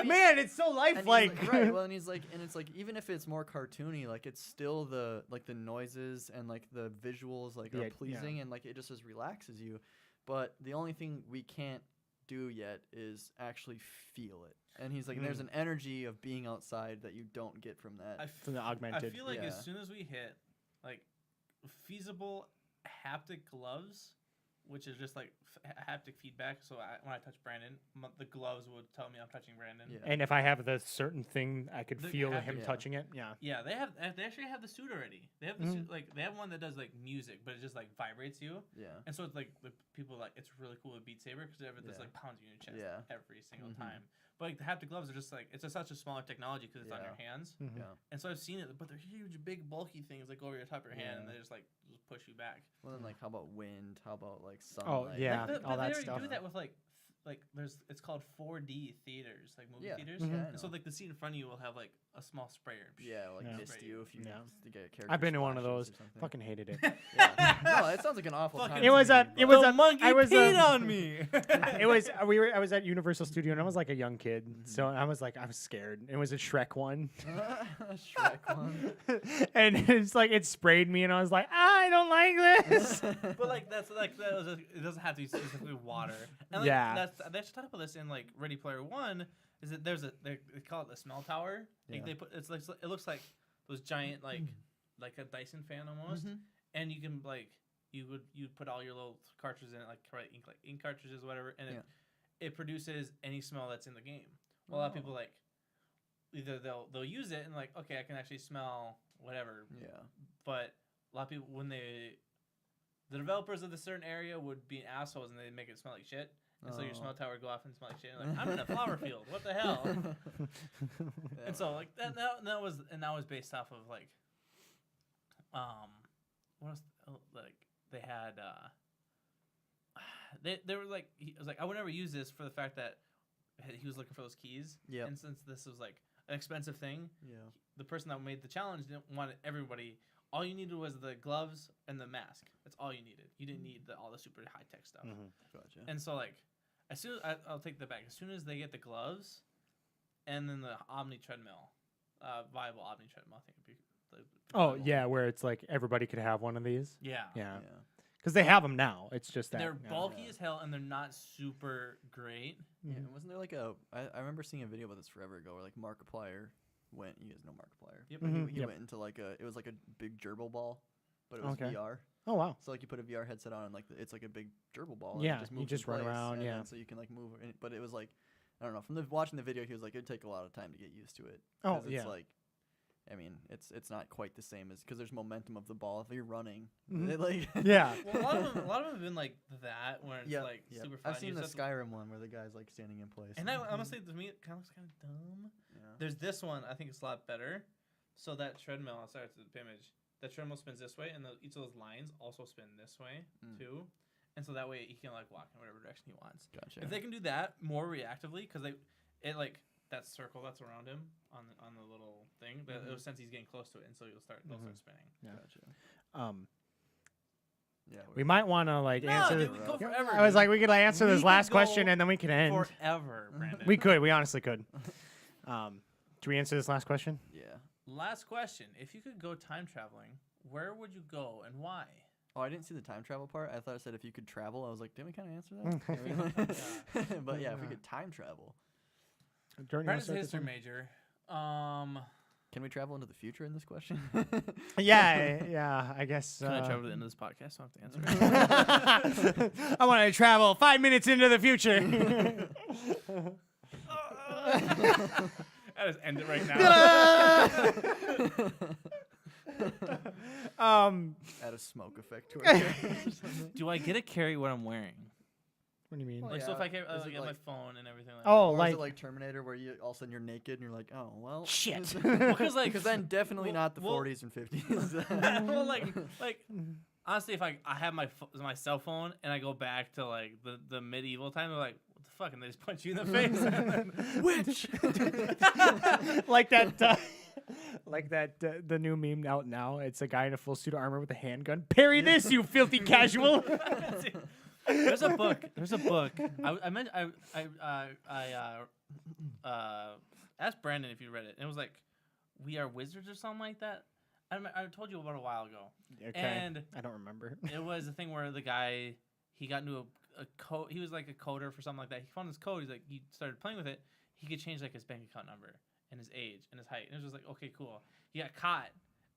Man, it's so lifelike. Like, right. Well, and he's like, and it's like, even if it's more cartoony, like it's still the noises and like the visuals like are pleasing and like it just relaxes you. But the only thing we can't do yet is actually feel it. And he's like, there's an energy of being outside that you don't get from that. From the augmented. I feel like as soon as we hit like feasible haptic gloves, which is just like haptic feedback. So when I touch Brandon, the gloves would tell me I'm touching Brandon. Yeah. And if I have the certain thing, I could feel him touching it. Yeah. Yeah, they actually have the suit already. They have the suit, like they have one that does like music, but it just like vibrates you. Yeah. And so it's like the people like it's really cool with Beat Saber because this like pounds you in your chest every single time. But like the haptic gloves are just like it's such a smaller technology because it's on your hands. Yeah. And so I've seen it, but they're huge, big, bulky things like over your top of your hand, and they just push you back. Well, then like how about wind? How about like sunlight? Oh yeah, all that stuff. They already do that with like it's called 4D theaters, like movie theaters. And so like the seat in front of you will have like a small sprayer. Mist you if you get a character. I've been to one of those. Fucking hated it. No, it sounds like an awful time. It was a monkey peed on me. I was at Universal Studio and I was like a young kid, so I was scared. It was a Shrek one. Shrek one. And it's like it sprayed me and I was like, I don't like this. But like it doesn't have to be specifically water. And like, they actually talk about this in like Ready Player One. Is that they call it the smell tower? Like they put it looks like those giant like a Dyson fan almost, and you can like you'd put all your little cartridges in it like ink cartridges or whatever, and it produces any smell that's in the game. Well, a lot of people like either they'll use it and like okay I can actually smell whatever. Yeah. But a lot of people when the developers of the certain area would be assholes and they make it smell like shit. And so your smell tower would go off and smell like shit. And like I'm in a flower field. What the hell? And so like that was based off of like, what else? Like they had they were like he was like I would never use this for the fact that he was looking for those keys. Yeah. And since this was like an expensive thing, the person that made the challenge didn't want everybody. All you needed was the gloves and the mask. That's all you needed. You didn't need all the super high tech stuff. Gotcha. And so like. As soon as I'll take that back. As soon as they get the gloves, and then the Omni treadmill, viable Omni treadmill, I think it'd be. Where it's like everybody could have one of these. Yeah. Because they have them now. It's just that they're bulky as hell and they're not super great. Yeah. Wasn't there like I remember seeing a video about this forever ago where like Markiplier went. You guys know Markiplier. Yep. He went into like it was like a big gerbil ball. but it was VR. Oh wow. So like you put a VR headset on and like it's like a big gerbil ball. Yeah, and you just run around. Yeah. So you can like move. But it was like, I don't know. From watching the video, he was like, it'd take a lot of time to get used to it. Oh it's yeah. Like, I mean, it's not quite the same as because there's momentum of the ball if you're running. Mm-hmm. It, like yeah. Well, a lot of them have been like that where it's like super fun. I've seen the Skyrim one where the guy's like standing in place. And that honestly, to me, it kind of looks kind of dumb. Yeah. There's this one. I think it's a lot better. So that treadmill, I'll start with the image. That treadmill spins this way, and each of those lines also spin this way too. And so that way he can like walk in whatever direction he wants. Gotcha. If they can do that more reactively, because it like that circle that's around him on the little thing, it'll sense he's getting close to it, and so they'll start spinning. Yeah. Gotcha. Yeah. We might want to like answer. Dude, we go forever, I was dude. like, we could answer this We last could go question and then we can end. Forever, Brandon. We could. We honestly could. Do we answer this last question? Yeah. Last question: if you could go time traveling, where would you go and why? Oh, I didn't see the time travel part. I thought it said if you could travel. I was like, didn't we kind of answer that? But yeah, if we could time travel. Brandon's a history major. Can we travel into the future in this question? Yeah, I guess. Can I travel to the end of this podcast? I don't have to answer. I want to travel 5 minutes into the future. I just end it right now. Add a smoke effect to it. Do I get to carry what I'm wearing? What do you mean? Well, Like, so if I carry, Is it get my like- phone and everything like Oh, Or is like it like Terminator where you all of a sudden you're naked and you're like, oh well. shit. Because Because then definitely not the well- 40s and 50s. well, like honestly, if I have my cell phone and I go back to like the medieval time, they're like, what the fuck, and they just punch you in the face. Witch. like that. Like that, the new meme out now. It's a guy in a full suit of armor with a handgun. Parry this, you filthy casual. There's a book. I asked Brandon if you read it. And it was like, We Are Wizards or something like that. I told you about it a while ago. Okay. And I don't remember. it was a thing where the guy, he got into a code. He was like a coder for something like that. He found this code. He's like, he started playing with it. He could change like his bank account number and his age and his height. And it was just like, okay, cool. He got caught.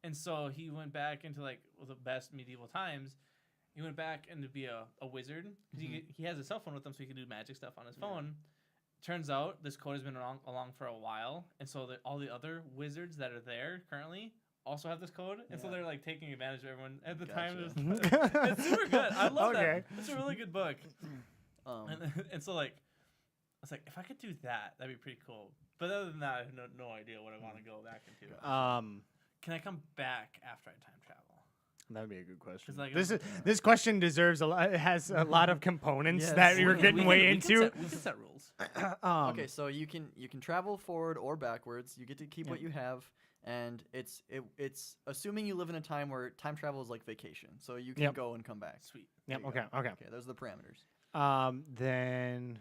And so he went back into like the best medieval times. He went back and to be a wizard. He has a cell phone with him, so he can do magic stuff on his phone. Turns out this code has been along for a while. And so all the other wizards that are there currently also have this code. And so they're like taking advantage of everyone at the time. It's super good. I love that. It's a really good book. And so like, I was like, if I could do that, that'd be pretty cool. But other than that, I have no idea what I want to go back into. Can I come back after I time travel? That would be a good question. Like, this question deserves a lot. It has a lot of components that you're getting way into. We can set rules. Okay, so you can travel forward or backwards. You get to keep what you have, and it's assuming you live in a time where time travel is like vacation, so you can go and come back. Sweet. Yep. There you Okay. go. Okay, those are the parameters. Then,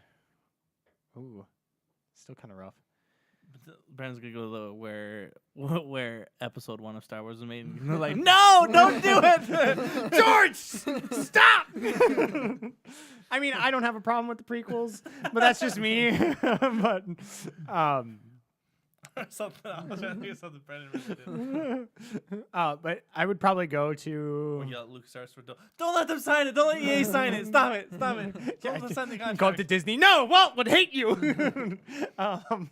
still kind of rough. Brandon's gonna go to where episode 1 of Star Wars was made. And they're like, no, don't do it, George, stop. I mean, I don't have a problem with the prequels, but that's just me. But something else. I think it's something Brandon really did. but I would probably go to. Or yell at LucasArts for don't let them sign it. Don't let EA sign it. Stop it. Stop it. Don't let them sign the contract. Go up to Disney. No, Walt would hate you. I'm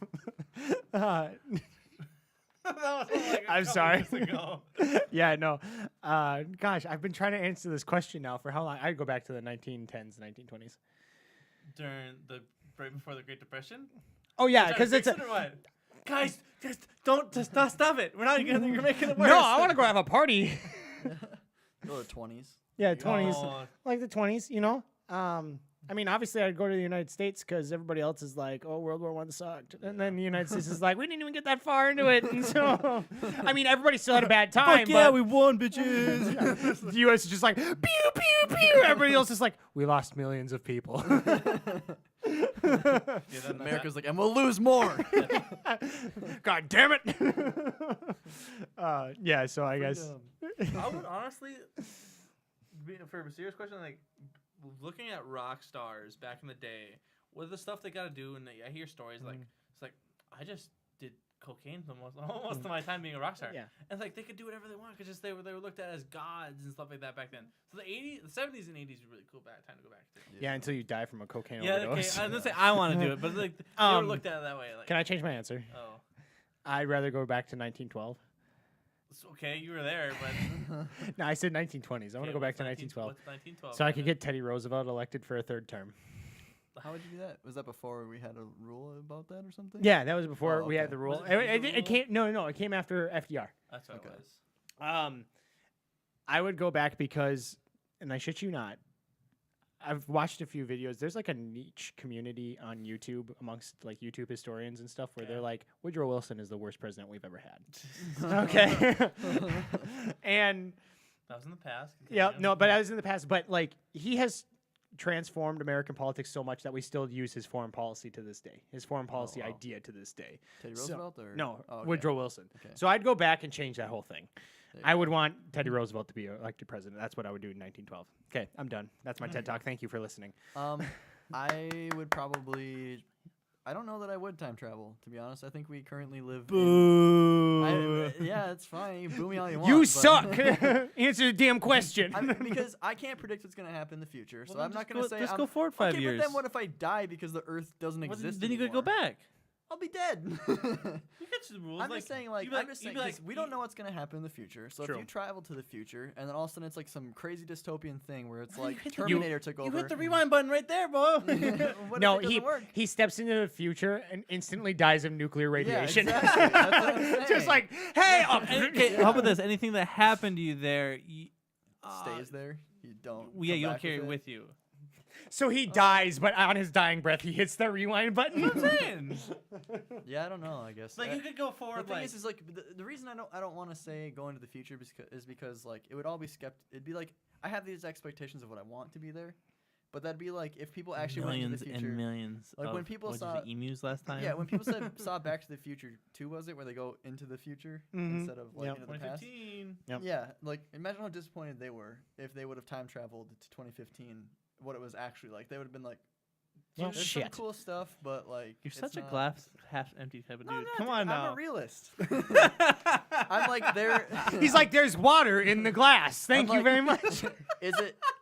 sorry. Yeah, no. Gosh, I've been trying to answer this question now for how long? I'd go back to the 1910s, 1920s. Right before the Great Depression. Oh yeah, because it's guys, just stop it. We're not gonna. You're making it worse. No, I want to go have a party. Go to 20s. Yeah, 20s, like the 20s. You know. I mean, obviously, I'd go to the United States because everybody else is like, "Oh, World War I sucked," and then the United States is like, "We didn't even get that far into it." And so, I mean, everybody still had a bad time. Fuck yeah, but we won, bitches. the U.S. is just like, pew pew pew. Everybody else is like, we lost millions of people. America's like, and we'll lose more. God damn it. Yeah, so I guess. I would honestly, for a serious question, like looking at rock stars back in the day, with the stuff they got to do, and I hear stories like it's like I just did cocaine for most of my time being a rock star. Yeah. And like they could do whatever they want because they were looked at as gods and stuff like that back then. So the 70s and 80s were really cool time to go back to. Yeah, until you die from a cocaine Yeah, overdose. okay. I was gonna say I want to do it, but like they were looked at that way. Like, Can I change my answer? oh, I'd rather go back to 1912. it's okay, you were there, but No, I said 1920s. I want to go back to 1912. What's 1912? So I could get Teddy Roosevelt elected for a third term. How would you do that? Was that before we had a rule about that or something? Yeah, that was before Oh, we had okay. the rule. Was it the It came no, it came after FDR. That's what Okay. it was. I would go back because, and I shit you not, I've watched a few videos. There's like a niche community on YouTube amongst like YouTube historians and stuff where they're like, Woodrow Wilson is the worst president we've ever had. Okay. And That was in the past. yeah, Continue. no, but that was in the past. But like he has transformed American politics so much that we still use his foreign policy to this day. His foreign policy wow. idea to this day. Teddy So- Roosevelt or No, Oh, okay. Woodrow Wilson. Okay. So I'd go back and change that whole thing. There you I go. would want Teddy Roosevelt to be elected president. That's what I would do in 1912. Okay, I'm done. That's my TED Talk. Thank you for listening. I would probably. I don't know that I would time travel. To be honest, I think we currently live. Boo. Yeah, it's fine. You can boo me all you want. You but- suck. Answer the damn question. Because I can't predict what's gonna happen in the future, so Well, I'm then not just gonna say. Just I'm, go forward 5 okay, years. But then what if I die because the Earth doesn't Well, exist? then you could go anymore? back. I'll be dead. You get the rules. I'm like, just saying, you'd like, be I'm just saying, you'd be 'cause we don't know what's gonna happen in the future. So True. if you travel to the future, and then all of a sudden it's like some crazy dystopian thing where it's like hit the- Terminator took over. You hit the rewind button right there, bro. What No, if it doesn't work? he steps into the future and instantly dies of nuclear radiation. exactly. That's what I'm Just saying. like, hey, Okay, how about this? Anything that happened to you there, Stays there. You don't. Yeah, come you don't back carry it it. with you. so he dies, but on his dying breath, he hits the rewind button. You know what I'm saying? Yeah, I don't know. I guess. Like you could go The forward. thing Like is like the reason I don't want to say go into the future is because like it would all be It'd be like I have these expectations of what I want to be there, but that'd be like if people actually went millions into the future. and millions. Like, of, when people what saw- did you say, emus last time. Yeah, when people saw Back to the Future 2, was it where they go into the future Mhm. instead of like Yep. into the past? 2015. Yep. Yeah, like imagine how disappointed they were if they would have time traveled to 2015. What it was actually like, they would have been like, Well, "There's shit. some cool stuff, but like You're it's such a not- glass half empty type of No, dude. I'm not, Come dude. on I'm now. a realist. I'm like there. He's like, there's water in the glass. Thank I'm you like- very much.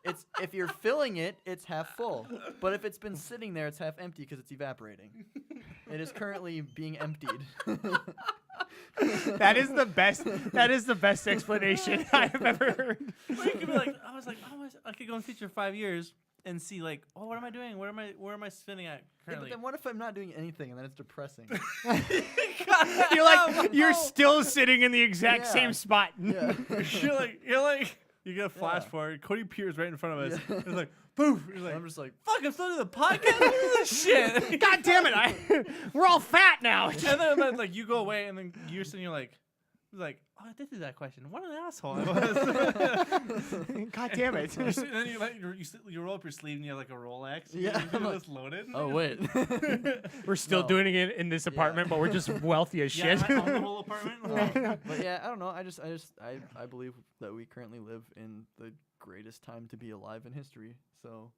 It's if you're filling it, it's half full. But if it's been sitting there, it's half empty because it's evaporating. It is currently being emptied. That is the best. That is the best explanation I've ever heard. Well, you could be like, I was like, oh, I could go in the future 5 years and see like, oh, what am I doing? Where am I spinning at Yeah, but currently? then what if I'm not doing anything and then it's depressing? You're like, you're still sitting in the exact Yeah. same spot. Yeah. you're like, you get a flash Yeah. forward. Cody appears right in front of us. Yeah. It's like, poof. He's like, I'm just like, fuck, I'm still doing the podcast. What is this shit? God damn it! We're all fat now. And then like you go away, and then you're sitting, you're like, oh, I did do that question. What an asshole I was. God damn it! And then you roll up your sleeve and you have like a Rolex. Yeah, You I'm like, just loaded. oh wait. We're still No. doing it in this apartment, but we're just wealthy as Yeah, shit. I own the whole apartment. But yeah, I don't know. I believe that we currently live in the greatest time to be alive in history. So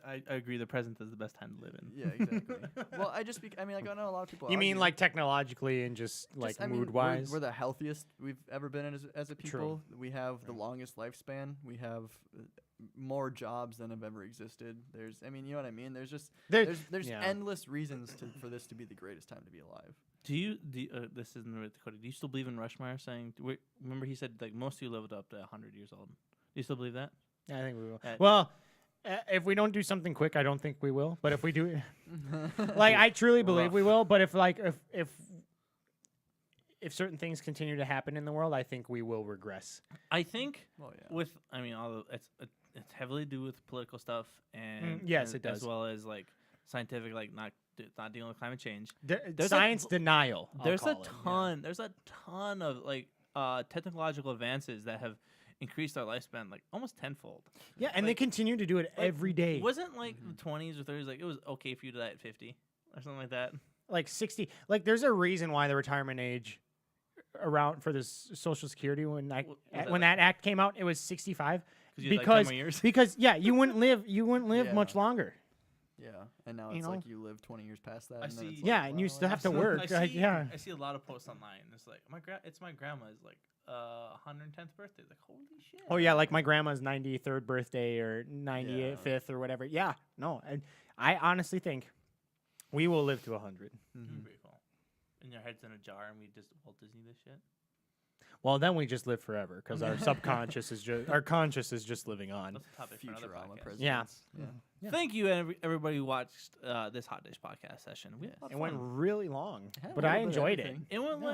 I agree. The present is the best time to live in. yeah, exactly. Well, I know a lot of people. You mean argue. like technologically and just like I mean, mood wise? we're the healthiest we've ever been as a people. We have the longest lifespan. We have more jobs than have ever existed. You know what I mean? There's yeah. endless reasons for this to be the greatest time to be alive. Do you this isn't with Cody. Do you still believe in Rushmire saying? Remember he said like most of you lived up to 100 years old. Do you still believe that? I think we will. Uh, Well, if we don't do something quick, I don't think we will. But if we do, like, I truly believe we will. But if certain things continue to happen in the world, I think we will regress. I think Well, yeah. although it's heavily to do with political stuff and yes, it does. as well as like scientific, like not dealing with climate change. There's science denial. There's a ton of like technological advances that have increased our lifespan like almost tenfold. Yeah, and they like- continue to do it Like, every day. Wasn't like the 20s or 30s like it was okay for you to die at 50 or something like that? Like 60. Like there's a reason why the retirement age around for this Social Security when that act came out, it was 65 'Cause you had, like, 10 because more years? because yeah, you wouldn't live Yeah. much longer. Yeah, and now You it's know? like you live 20 years past that. I and then see- it's like, Yeah, and you well, still have to yeah. work. Yeah. I see a lot of posts online. It's like it's my grandma's like 110th birthday. Like holy shit. Oh yeah, like my grandma's 93rd birthday or 95th or whatever. Yeah, no, and I honestly think we will live to 100. Mhm. Pretty cool. And your head's in a jar, and we just Walt Disney this shit. Well, then we just live forever because our subconscious is just our conscious is just living on. That's a topic for another Futurama podcast. presidents. Yeah. Yeah. Thank you, everybody who watched this Hot Dish podcast session. We had a lot It of went fun. really long, Had a but little I bit of enjoyed it. everything. It went Yeah.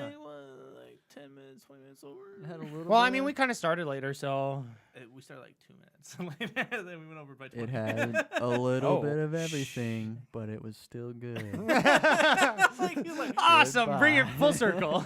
like 10 minutes, 20 minutes over. It had a little Well, I bit mean, of- we kind of started later, so We started like 2 minutes later. Then we went over by 20. It had a little Oh. bit of everything, but it was still good. Like, he's like, awesome. Bring it Goodbye. full circle.